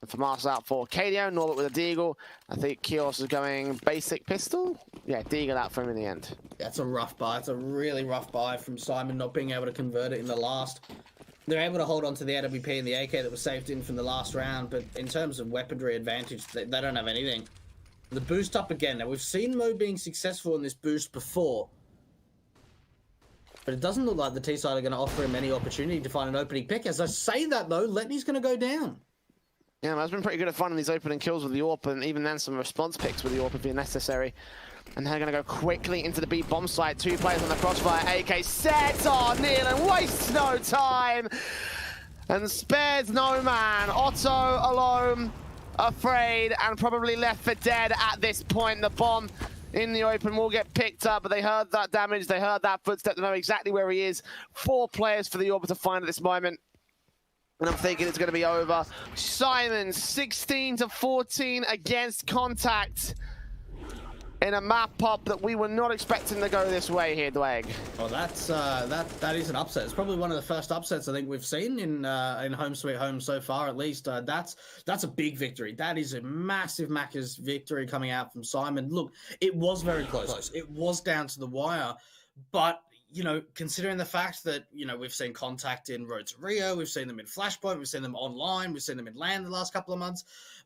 And for Mars out for KDO, Norbert with a Deagle. I think Kios is going basic pistol. Yeah, Deagle out for him in the end. That's a rough buy. It's a really rough buy from Simon, not being able to convert it in the last. They're able to hold on to the AWP and the AK that was saved in from the last round, but in terms of weaponry advantage, they don't have anything. The boost up again. Now, we've seen Mo being successful in this boost before, but it doesn't look like the T-side are going to offer him any opportunity to find an opening pick. As I say that, though, Letney's going to go down. Yeah, Mo's been pretty good at finding these opening kills with the AWP, and even then some response picks with the AWP if being necessary. And they're going to go quickly into the B bomb site. 2 players on the crossfire. AK set. Oh, Nealon wastes no time and spares no man. Otto alone, afraid, and probably left for dead at this point. The bomb in the open will get picked up, but they heard that damage, they heard that footstep, they know exactly where he is. 4 players for the AWP to find at this moment, and I'm thinking it's going to be over. Simon, 16 to 14 against Contact in a map pop that we were not expecting to go this way here, Dwayne. Well, that's that is an upset. It's probably one of the first upsets I think we've seen in Home Sweet Home so far. At least that's a big victory. That is a massive Macca's victory coming out from Simon. Look, it was very close. It was down to the wire, but you know, considering the fact that, you know, we've seen Contact in Road to Rio, we've seen them in Flashpoint, we've seen them online, we've seen them in LAN the last couple of months.